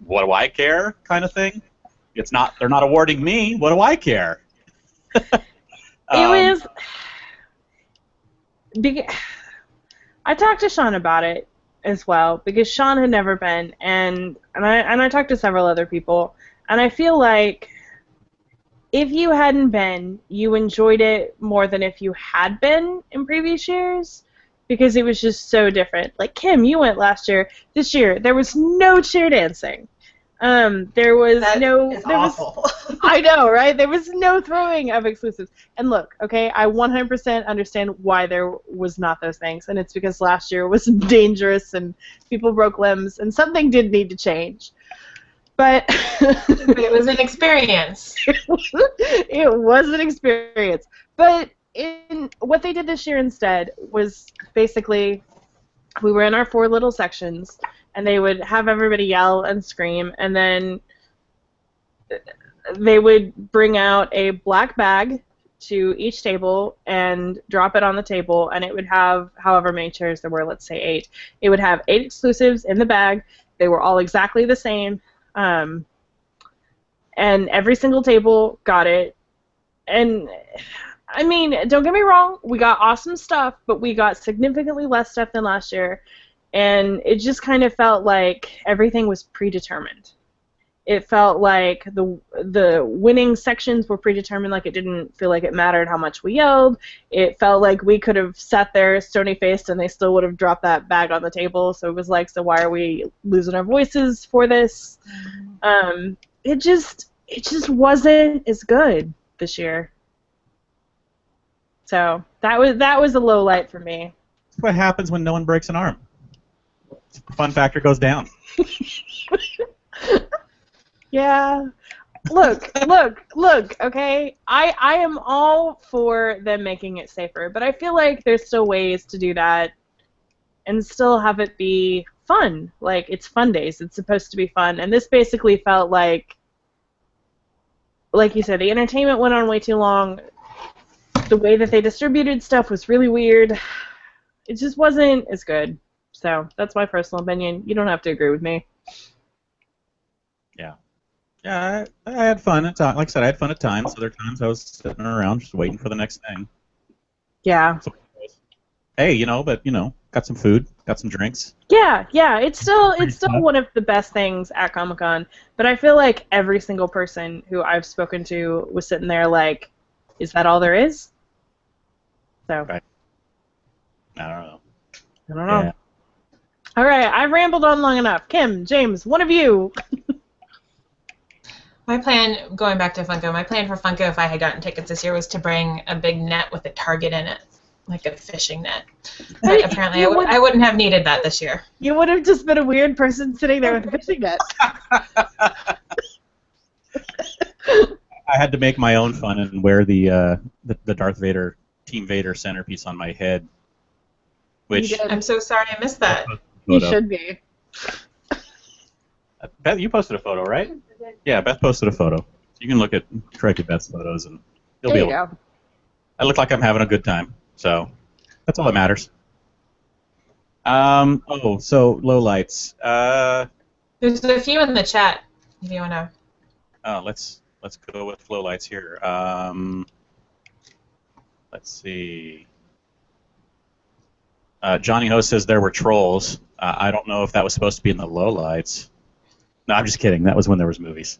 what do I care kind of thing. They're not awarding me. What do I care? It was. I talked to Sean about it as well because Sean had never been, and I talked to several other people, and I feel like if you hadn't been, you enjoyed it more than if you had been in previous years because it was just so different. Like Kim, you went last year. This year there was no cheer dancing. There was awful. I know, right? There was no throwing of exclusives. And look, okay, I 100% understand why there was not those things, and it's because last year was dangerous and people broke limbs, and something did need to change. But it was an experience. It was an experience. But what they did this year instead was basically we were in our 4 little sections, and they would have everybody yell and scream, and then they would bring out a black bag to each table and drop it on the table, and it would have however many chairs there were, let's say 8. It would have 8 exclusives in the bag. They were all exactly the same, and every single table got it. And I mean, don't get me wrong, we got awesome stuff, but we got significantly less stuff than last year. And it just kind of felt like everything was predetermined. It felt like the winning sections were predetermined, like it didn't feel like it mattered how much we yelled. It felt like we could have sat there stony-faced and they still would have dropped that bag on the table. So it was like, so why are we losing our voices for this? It just wasn't as good this year. So that was a low light for me. That's what happens when no one breaks an arm. Fun factor goes down. Yeah. Look, okay? I am all for them making it safer, but I feel like there's still ways to do that and still have it be fun. Like, it's Fun Days. It's supposed to be fun. And this basically felt like you said, the entertainment went on way too long. The way that they distributed stuff was really weird. It just wasn't as good. So that's my personal opinion. You don't have to agree with me. Yeah, I had fun at times. Like I said, I had fun at times. Other times I was sitting around just waiting for the next thing. Yeah. So, hey, but got some food, got some drinks. Yeah. It's still one of the best things at Comic-Con. But I feel like every single person who I've spoken to was sitting there like, is that all there is? So. Right. I don't know. Yeah. All right, I've rambled on long enough. Kim, James, one of you. My plan, going back to Funko, my plan for Funko, if I had gotten tickets this year, was to bring a big net with a target in it, like a fishing net. But apparently I wouldn't have needed that this year. You would have just been a weird person sitting there with a fishing net. I had to make my own fun and wear the Darth Vader, Team Vader centerpiece on my head. Which I'm so sorry I missed that. You should be. Beth, you posted a photo, right? Yeah, Beth posted a photo. So you can look at corrected Beth's photos and you'll be able. There you go. I look like I'm having a good time, so that's all that matters. So lowlights. There's a few in the chat if you want to. Let's go with lowlights here. Let's see. Johnny Ho says there were trolls. I don't know if that was supposed to be in the lowlights. No, I'm just kidding. That was when there was movies.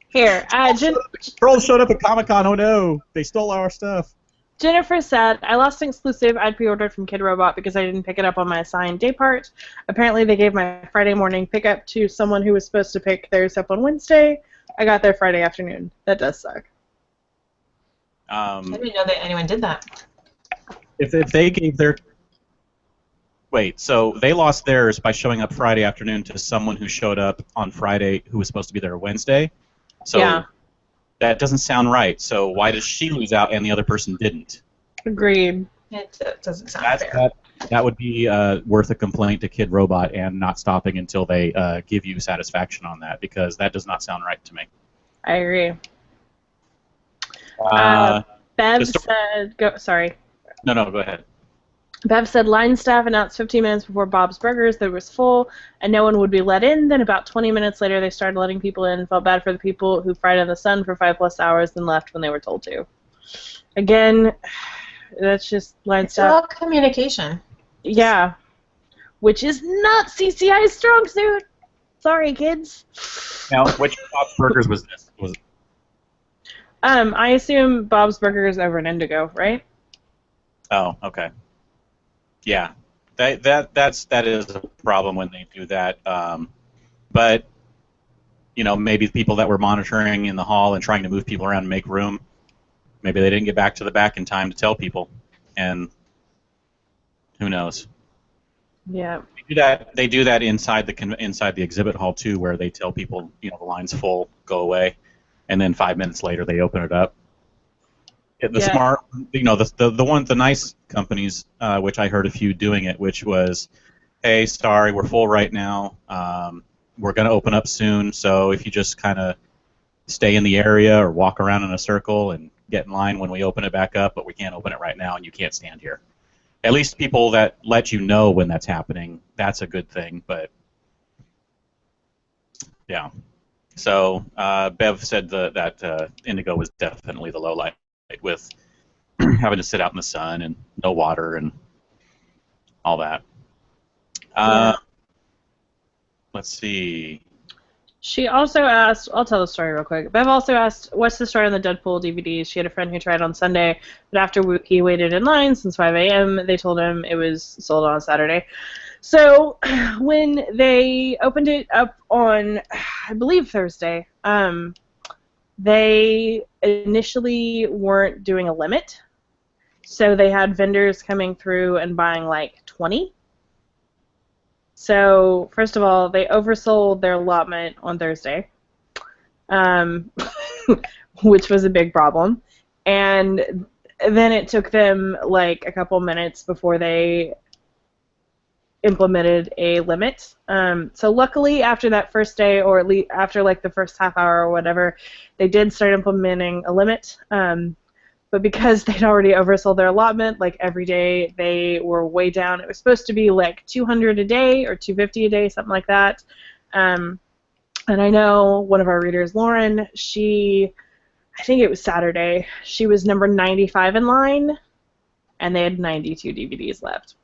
Here, trolls showed up at Comic-Con. Oh no, they stole our stuff. Jennifer said, I lost an exclusive I'd pre-ordered from Kid Robot because I didn't pick it up on my assigned day part. Apparently they gave my Friday morning pickup to someone who was supposed to pick theirs up on Wednesday. I got there Friday afternoon. That does suck. I didn't know that anyone did that. If they gave their... Wait, so they lost theirs by showing up Friday afternoon to someone who showed up on Friday who was supposed to be there Wednesday? So yeah. That doesn't sound right. So why does she lose out and the other person didn't? Agreed. It doesn't sound fair. That would be worth a complaint to Kid Robot and not stopping until they give you satisfaction on that, because that does not sound right to me. I agree. Bev said... Sorry. No, go ahead. Bev said line staff announced 15 minutes before Bob's Burgers that it was full and no one would be let in. Then about 20 minutes later they started letting people in. Felt bad for the people who fried in the sun for 5+ hours and left when they were told to. Again, that's just line staff. It's all communication. Yeah. Which is not CCI's strong suit. Sorry, kids. Now, which Bob's Burgers was this? I assume Bob's Burgers over in Indigo, right? Oh, okay. Yeah, that is a problem when they do that. But you know, maybe the people that were monitoring in the hall and trying to move people around and make room, maybe they didn't get back to the back in time to tell people, and who knows? Yeah. They do that inside the exhibit hall too, where they tell people, you know, the line's full, go away, and then 5 minutes later they open it up. Smart, you know, the nice companies, which I heard a few doing it, which was, hey, sorry, we're full right now. We're going to open up soon, so if you just kind of stay in the area or walk around in a circle and get in line when we open it back up, but we can't open it right now and you can't stand here. At least people that let you know when that's happening, that's a good thing, but yeah. So Bev said that Indigo was definitely the low light, with having to sit out in the sun and no water and all that. Let's see. She also asked, I'll tell the story real quick. Bev also asked, what's the story on the Deadpool DVDs? She had a friend who tried on Sunday, but after he waited in line since 5 a.m., they told him it was sold on Saturday. So when they opened it up on, I believe, Thursday, they initially weren't doing a limit, so they had vendors coming through and buying like 20. So first of all, they oversold their allotment on Thursday, which was a big problem, and then it took them like a couple minutes before they implemented a limit. So luckily, after that first day, or at least after like the first half hour or whatever, they did start implementing a limit. But because they'd already oversold their allotment, like every day they were way down. It was supposed to be like 200 a day or 250 a day, something like that. And I know one of our readers, Lauren, I think it was Saturday, she was number 95 in line, and they had 92 DVDs left.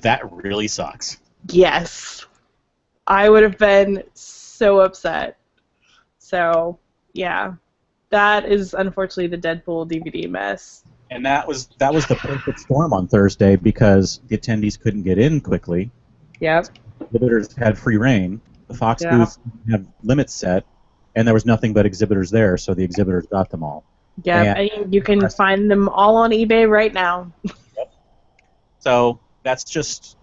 That really sucks. Yes. I would have been so upset. So, yeah. That is unfortunately the Deadpool DVD mess. And that was the perfect storm on Thursday because the attendees couldn't get in quickly. Yep. The visitors had free reign, The Fox Yeah. booth have limits set, and there was nothing but exhibitors there, so the exhibitors got them all. Yeah, and you can find them all on eBay right now. So it's just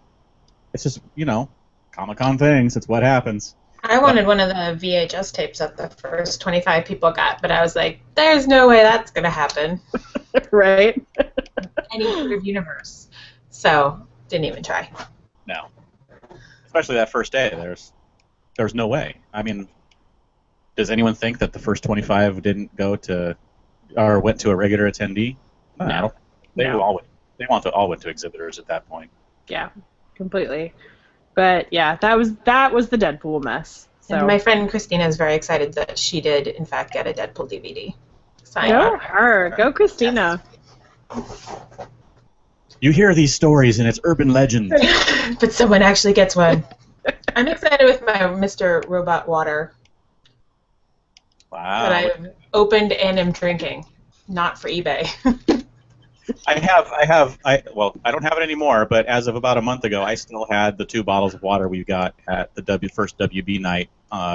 Comic-Con things. It's what happens. I wanted one of the VHS tapes that the first 25 people got, but I was like, there's no way that's going to happen. Right? Any sort of universe. So, didn't even try. No. Especially that first day. There's no way. I mean, does anyone think that the first 25 didn't go to or went to a regular attendee? No. They all went to exhibitors at that point. Yeah, completely. But yeah, that was the Deadpool mess. So And my friend Christina is very excited that she did, in fact, get a Deadpool DVD. go her, go Christina. You hear these stories and it's urban legend. But someone actually gets one. I'm excited with my Mr. Robot water Wow. that I've opened and am drinking, not for eBay. I don't have it anymore, but as of about a month ago, I still had the 2 bottles of water we got at the first WB night,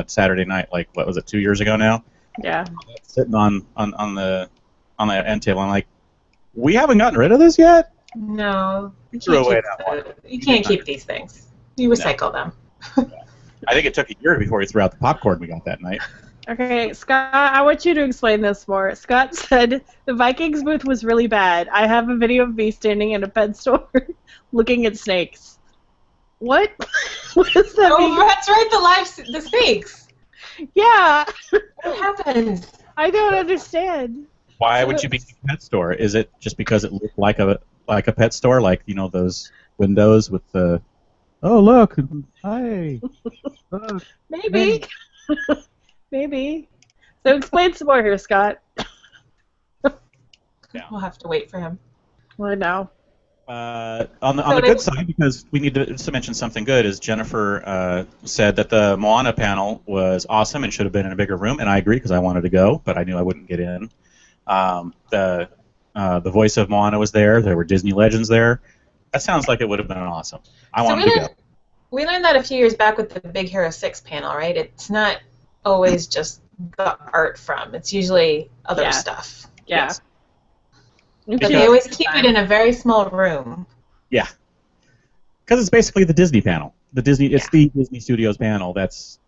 Saturday night, like, what was it, 2 years ago now? Yeah. Sitting on the end table. I'm like, we haven't gotten rid of this yet? No, you Threw can't away keep that water. you can't keep these things. You recycle them. I think it took a year before we threw out the popcorn we got that night. Okay, Scott, I want you to explain this more. Scott said the Vikings booth was really bad. I have a video of me standing in a pet store looking at snakes. What? What does that mean? Oh, that's right, the snakes. Yeah. What happened? I don't understand. Why would you be in a pet store? Is it just because it looked like a pet store, like those windows with the look, hi. Maybe. Maybe. So explain some more here, Scott. We'll have to wait for him. Well, no. On the good side, because we need to mention something good, is Jennifer said that the Moana panel was awesome and should have been in a bigger room, and I agree because I wanted to go, but I knew I wouldn't get in. The voice of Moana was there. There were Disney legends there. That sounds like it would have been awesome. I wanted to go. We learned that a few years back with the Big Hero 6 panel, right? It's not always just the art from. It's usually other stuff. Yeah. Yes. But they always keep it in a very small room. Yeah. Because it's basically the Disney panel. It's the Disney Studios panel. That's,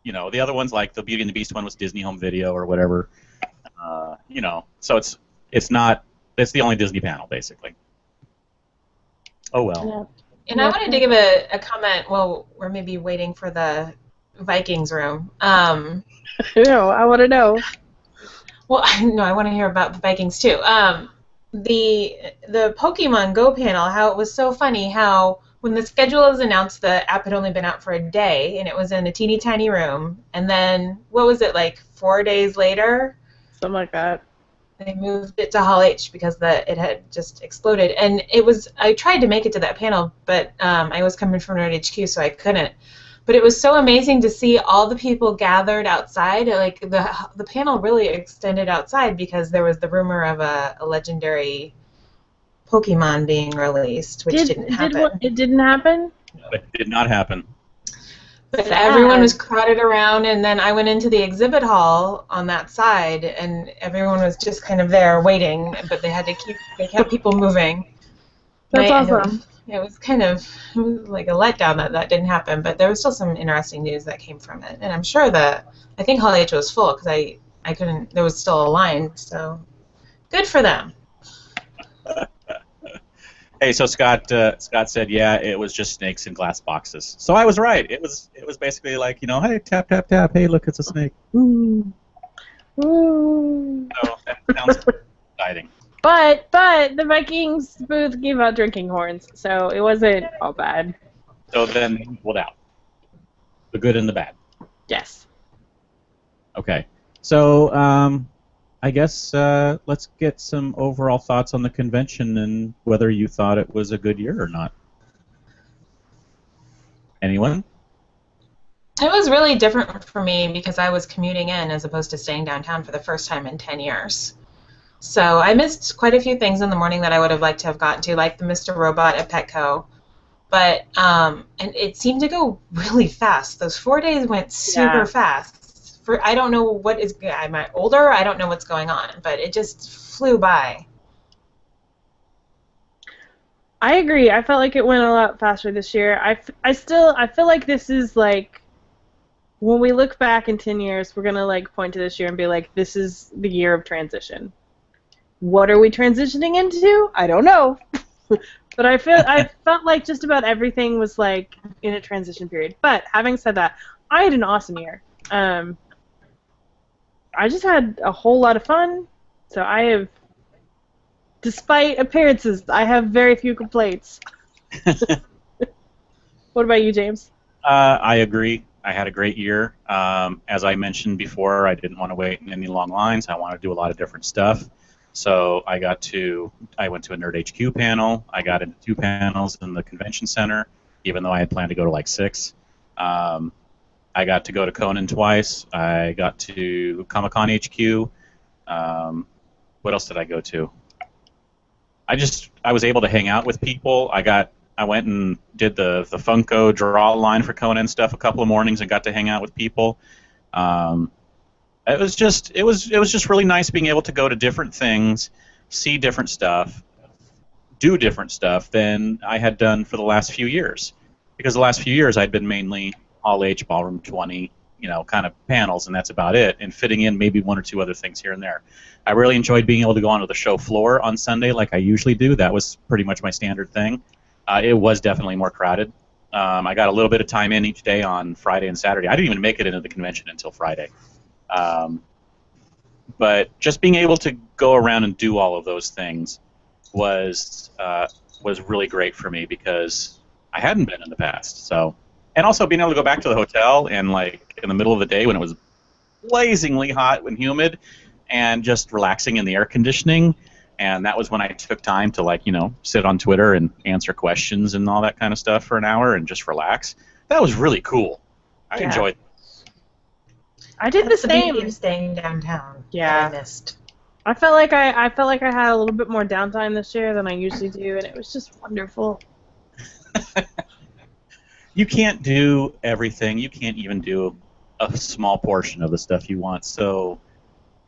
the other ones like the Beauty and the Beast one was Disney Home Video or whatever. So it's the only Disney panel basically. Oh well. And I wanted to give a comment while we're maybe waiting for the Vikings room. No, I want to know. Well, no, I want to hear about the Vikings too. The Pokemon Go panel, how it was so funny how when the schedule was announced, the app had only been out for a day, and it was in a teeny tiny room. And then, what was it, like 4 days later? Something like that. They moved it to Hall H because it had just exploded. And I tried to make it to that panel, but I was coming from Nerd HQ, so I couldn't. But it was so amazing to see all the people gathered outside. Like the panel really extended outside because there was the rumor of a legendary Pokemon being released, which didn't happen. It didn't happen? It did not happen. But everyone was crowded around, and then I went into the exhibit hall on that side, and everyone was just kind of there waiting, but they kept people moving. That's awesome. It was like a letdown that didn't happen, but there was still some interesting news that came from it, and I'm sure I think Hall H was full because I couldn't, there was still a line, so good for them. Hey, so Scott said, yeah, it was just snakes in glass boxes. So I was right. It was basically like, hey, tap, tap, tap. Hey, look, it's a snake. Ooh. Ooh. So that sounds exciting. But the Vikings booth gave out drinking horns, so it wasn't all bad. So then they pulled out. The good and the bad. Yes. Okay. So I guess let's get some overall thoughts on the convention and whether you thought it was a good year or not. Anyone? It was really different for me because I was commuting in as opposed to staying downtown for the first time in 10 years. So I missed quite a few things in the morning that I would have liked to have gotten to, like the Mr. Robot at Petco. But and it seemed to go really fast. Those 4 days went super fast. I don't know what is. Am I older? I don't know what's going on, but it just flew by. I agree. I felt like it went a lot faster this year. I feel like this is like, when we look back in 10 years, we're gonna like point to this year and be like, this is the year of transition. What are we transitioning into? I don't know. But I felt like just about everything was like in a transition period. But having said that, I had an awesome year. I just had a whole lot of fun. So I have, despite appearances, I have very few complaints. What about you, James? I agree. I had a great year. As I mentioned before, I didn't want to wait in any long lines. I wanted to do a lot of different stuff. So I went to a Nerd HQ panel. I got into 2 panels in the convention center, even though I had planned to go to like 6. I got to go to Conan twice. I got to Comic-Con HQ. What else did I go to? I was able to hang out with people. I went and did the Funko draw line for Conan stuff a couple of mornings and got to hang out with people. It was just really nice being able to go to different things, see different stuff, do different stuff than I had done for the last few years. Because the last few years I'd been mainly Hall H, Ballroom 20, kind of panels, and that's about it, and fitting in maybe 1 or 2 other things here and there. I really enjoyed being able to go onto the show floor on Sunday like I usually do. That was pretty much my standard thing. It was definitely more crowded. I got a little bit of time in each day on Friday and Saturday. I didn't even make it into the convention until Friday. But just being able to go around and do all of those things was really great for me because I hadn't been in the past. So, and also being able to go back to the hotel and like in the middle of the day when it was blazingly hot and humid, and just relaxing in the air conditioning. And that was when I took time to sit on Twitter and answer questions and all that kind of stuff for an hour and just relax. That was really cool. I enjoyed it. I did the same. Beauty of staying downtown. Yeah. That I missed. I felt like I had a little bit more downtime this year than I usually do, and it was just wonderful. You can't do everything. You can't even do a small portion of the stuff you want. So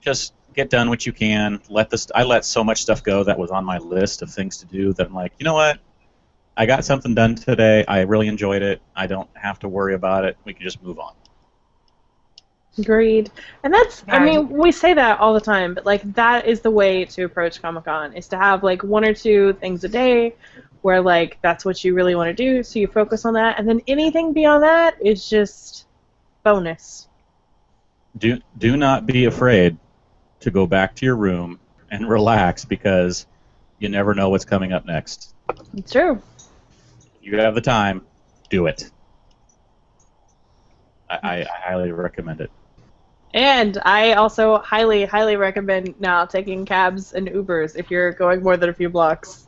just get done what you can. I let so much stuff go that was on my list of things to do that I'm like, you know what? I got something done today. I really enjoyed it. I don't have to worry about it. We can just move on. Agreed. And that's, I mean, we say that all the time, but like that is the way to approach Comic-Con, is to have like 1 or 2 things a day where like that's what you really want to do, so you focus on that, and then anything beyond that is just bonus. Do not be afraid to go back to your room and relax, because you never know what's coming up next. It's true. You have the time, do it. I highly recommend it. And I also highly, highly recommend now taking cabs and Ubers if you're going more than a few blocks.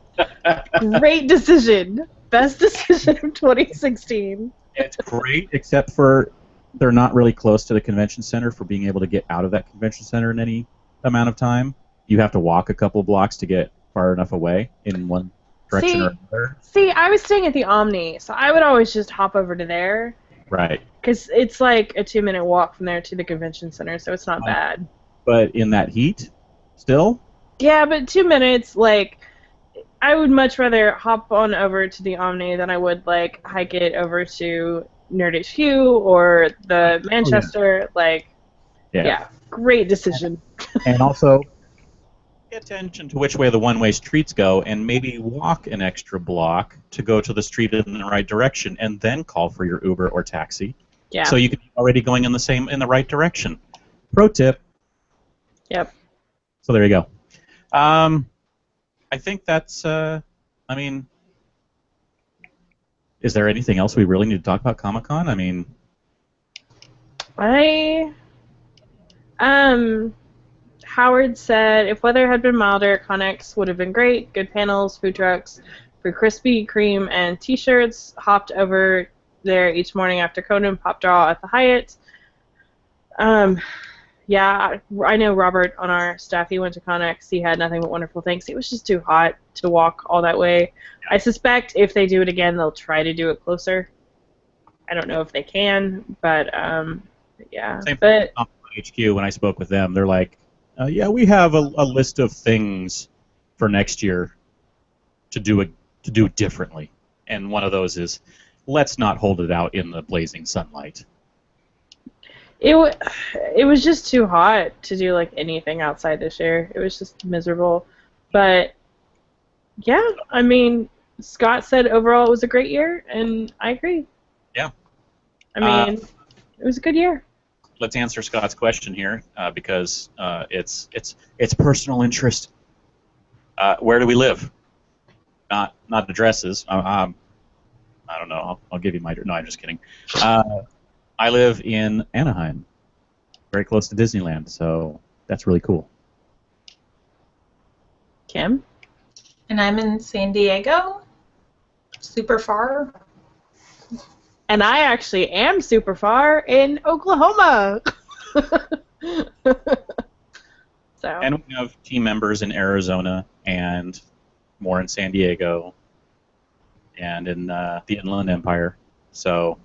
Great decision. Best decision of 2016. It's great, except for they're not really close to the convention center for being able to get out of that convention center in any amount of time. You have to walk a couple of blocks to get far enough away in one direction or another. See, I was staying at the Omni, so I would always just hop over to there. Right. Because it's like a 2-minute walk from there to the convention center, so it's not bad. But in that heat, still? Yeah, but 2 minutes, like, I would much rather hop on over to the Omni than I would, like, hike it over to Nerd HQ or the Manchester. Yeah, great decision. And also, pay attention to which way the one-way streets go, and maybe walk an extra block to go to the street in the right direction, and then call for your Uber or taxi. Yeah. So you can be already going in the right direction. Pro tip. Yep. So there you go. I think that's. I mean, is there anything else we really need to talk about Comic-Con? I mean, Howard said, if weather had been milder, Connex would have been great. Good panels, food trucks, free Krispy Kreme and T-shirts. Hopped over there each morning after Conan pop draw at the Hyatt. Yeah, I know Robert on our staff, he went to Connex, he had nothing but wonderful things. It was just too hot to walk all that way. I suspect if they do it again, they'll try to do it closer. I don't know if they can, but yeah. Same But thing with HQ, when I spoke with them, they're like, yeah, we have a list of things for next year to do it differently. And one of those is, let's not hold it out in the blazing sunlight. it was just too hot to do like anything outside this year. It was just miserable. But yeah, I mean, Scott said overall it was a great year, and I agree. Yeah. I mean, it was a good year. Let's answer Scott's question here because it's personal interest. Where do we live? Not addresses. I don't know. I'll give you my. No, I'm just kidding. I live in Anaheim, very close to Disneyland, so that's really cool. Kim? And I'm in San Diego, super far. And I actually am super far in Oklahoma. So. And we have team members in Arizona and more in San Diego and in the Inland Empire. So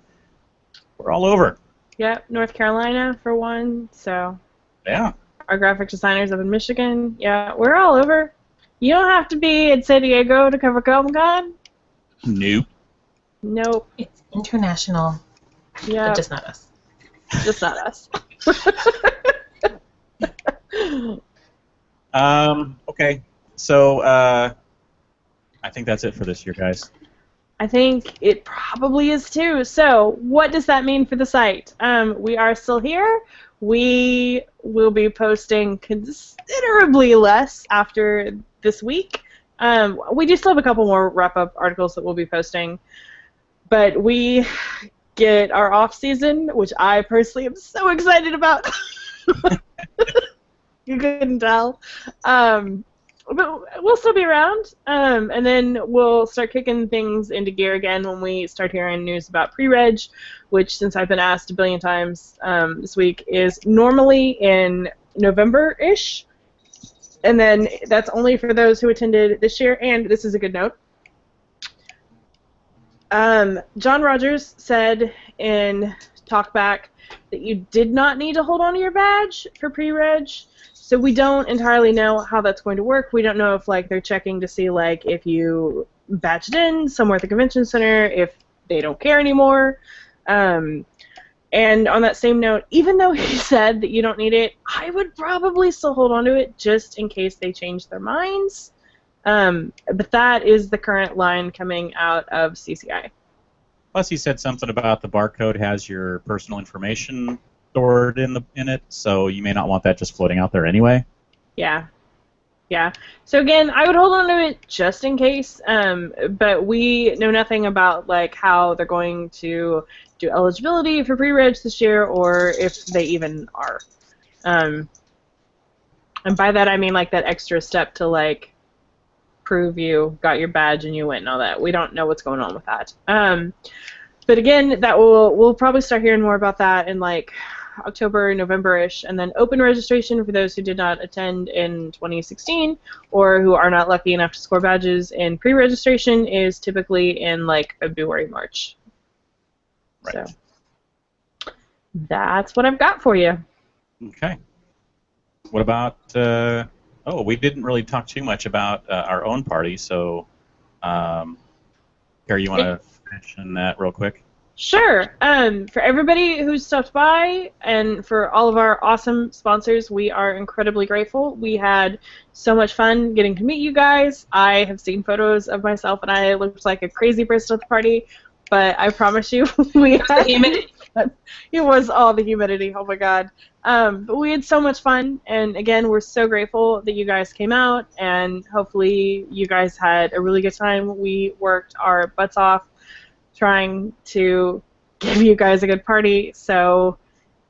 we're all over. Yep, North Carolina for one. So Yeah. our graphic designers up in Michigan. Yeah, we're all over. You don't have to be in San Diego to cover Comic-Con. Nope. Nope. It's international, Yeah, but just not us. just not us. Okay. So I think that's it for this year, guys. I think it probably is too. So, what does that mean for the site? We are still here. We will be posting considerably less after this week. We do still have a couple more wrap-up articles that we'll be posting, but we get our off-season, which I personally am so excited about. You couldn't tell. But we'll still be around, and then we'll start kicking things into gear again when we start hearing news about pre-reg, which, since I've been asked a billion times this week, is normally in November-ish, and then that's only for those who attended this year, and this is a good note. John Rogers said in Talkback that you did not need to hold on to your badge for pre-reg. So we don't entirely know how that's going to work. We don't know if they're checking to see if you badged in somewhere at the convention center, if they don't care anymore. And on that same note, even though he said that you don't need it, I would probably still hold on to it just in case they change their minds. But that is the current line coming out of CCI. Plus, he said something about the barcode has your personal information stored in it, so you may not want that just floating out there anyway. Yeah. So again, I would hold on to it just in case, but we know nothing about how they're going to do eligibility for pre-reg this year, or if they even are. And by that I mean that extra step to prove you got your badge and you went and all that. We don't know what's going on with that. But again, that we'll probably start hearing more about that in October, November-ish, and then open registration for those who did not attend in 2016 or who are not lucky enough to score badges in pre-registration is typically in February, March. Right. So that's what I've got for you. Okay. What about? We didn't really talk too much about our own party, so Carrie, you want to mention that real quick? Sure. For everybody who stopped by and for all of our awesome sponsors, we are incredibly grateful. We had so much fun getting to meet you guys. I have seen photos of myself and I looked like a crazy person at the party, but I promise you, it was all the humidity. Oh my God. But we had so much fun, and again, we're so grateful that you guys came out, and hopefully you guys had a really good time. We worked our butts off trying to give you guys a good party, so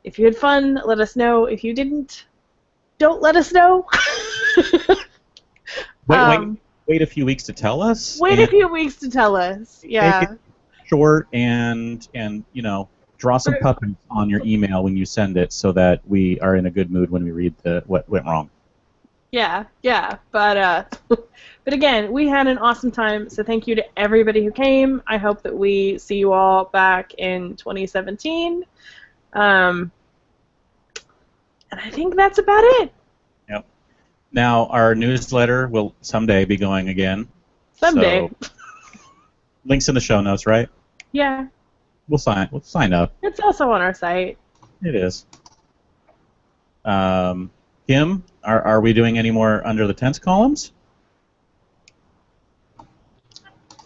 if you had fun, let us know. If you didn't, don't let us know. Wait a few weeks to tell us. Wait a few weeks to tell us. Yeah. Make it short and Draw some puppets on your email when you send it so that we are in a good mood when we read what went wrong. Yeah, but again, we had an awesome time, so thank you to everybody who came. I hope that we see you all back in 2017. And I think that's about it. Yep. Now, our newsletter will someday be going again. Someday. So, links in the show notes, right? Yeah. We'll sign up. It's also on our site. It is. Kim, are we doing any more Under the Tents columns?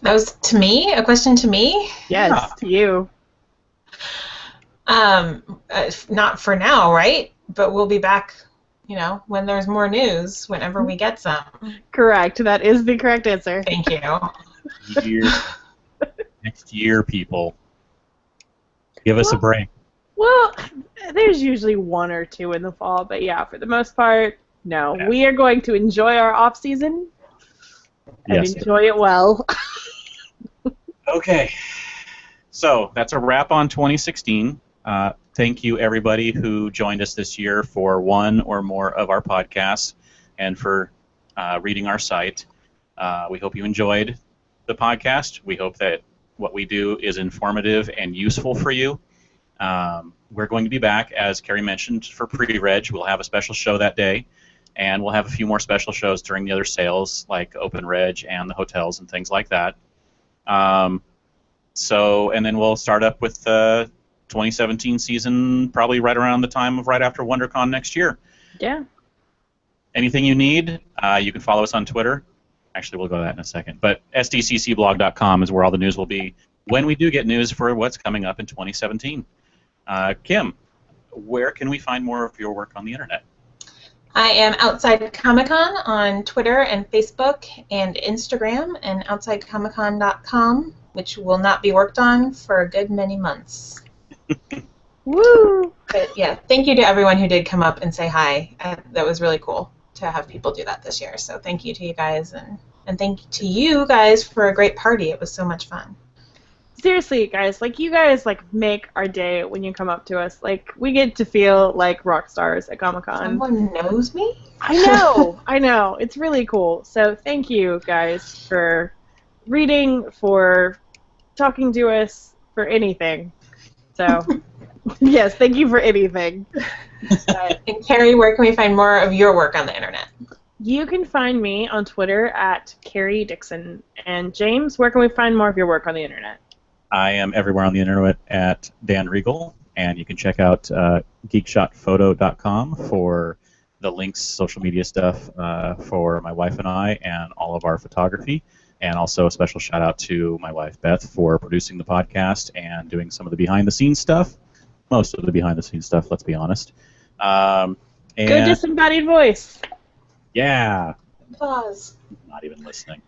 That was to me? A question to me? Yes, to you. Not for now, right? But we'll be back, when there's more news, whenever we get some. Correct. That is the correct answer. Thank you. Next year, people. Give us a break. Well, there's usually one or two in the fall, but yeah, for the most part, no. Yeah. We are going to enjoy our off season and enjoy it well. Okay. So that's a wrap on 2016. Thank you, everybody who joined us this year for one or more of our podcasts and for reading our site. We hope you enjoyed the podcast. We hope that what we do is informative and useful for you. We're going to be back, as Carrie mentioned, for pre-reg. We'll have a special show that day, and we'll have a few more special shows during the other sales, like Open Reg and the hotels and things like that. And then we'll start up with the 2017 season probably right around the time of right after WonderCon next year. Yeah. Anything you need, you can follow us on Twitter. Actually, we'll go to that in a second. But SDCCblog.com is where all the news will be when we do get news for what's coming up in 2017. Kim, where can we find more of your work on the internet? I am Outside Comic-Con on Twitter and Facebook and Instagram, and OutsideComicCon.com, which will not be worked on for a good many months. Woo! But yeah, thank you to everyone who did come up and say hi. That was really cool to have people do that this year. So thank you to you guys, and thank you to you guys for a great party. It was so much fun. Seriously, guys, you guys make our day when you come up to us. We get to feel like rock stars at Comic-Con. Someone knows me? I know. It's really cool. So thank you, guys, for reading, for talking to us, for anything. So, yes, thank you for anything. And Carrie, where can we find more of your work on the internet? You can find me on Twitter at Carrie Dixon. And James, where can we find more of your work on the internet? I am everywhere on the internet at Dan Regal, and you can check out geekshotphoto.com for the links, social media stuff for my wife and I, and all of our photography. And also a special shout out to my wife Beth for producing the podcast and doing some of the behind-the-scenes stuff. Most of the behind-the-scenes stuff, let's be honest. Good disembodied voice. Yeah. Pause. Not even listening.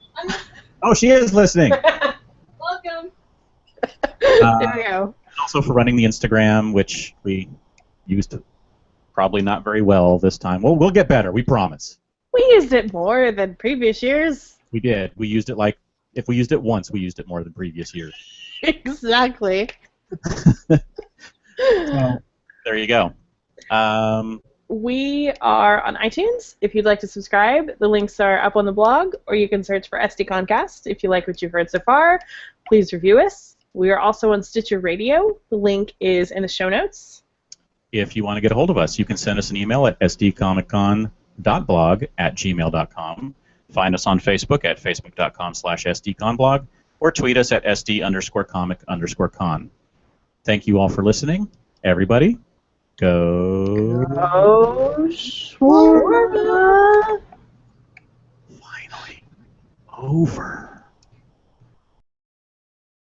Oh, she is listening. Welcome. There we go. Also for running the Instagram, which we used probably not very well this time. We'll get better, we promise. We used it more than previous years. We did. We used it if we used it once, we used it more than previous years. Exactly. So, there you go. We are on iTunes. If you'd like to subscribe, the links are up on the blog, or you can search for SDConCast. If you like what you've heard so far, please review us. We are also on Stitcher Radio. The link is in the show notes. If you want to get a hold of us, you can send us an email at sdcomiccon.blog@gmail.com. Find us on Facebook at facebook.com/sdconblog, or tweet us at sd_comic_con. Thank you all for listening. Everybody, go shawarma. Finally, over.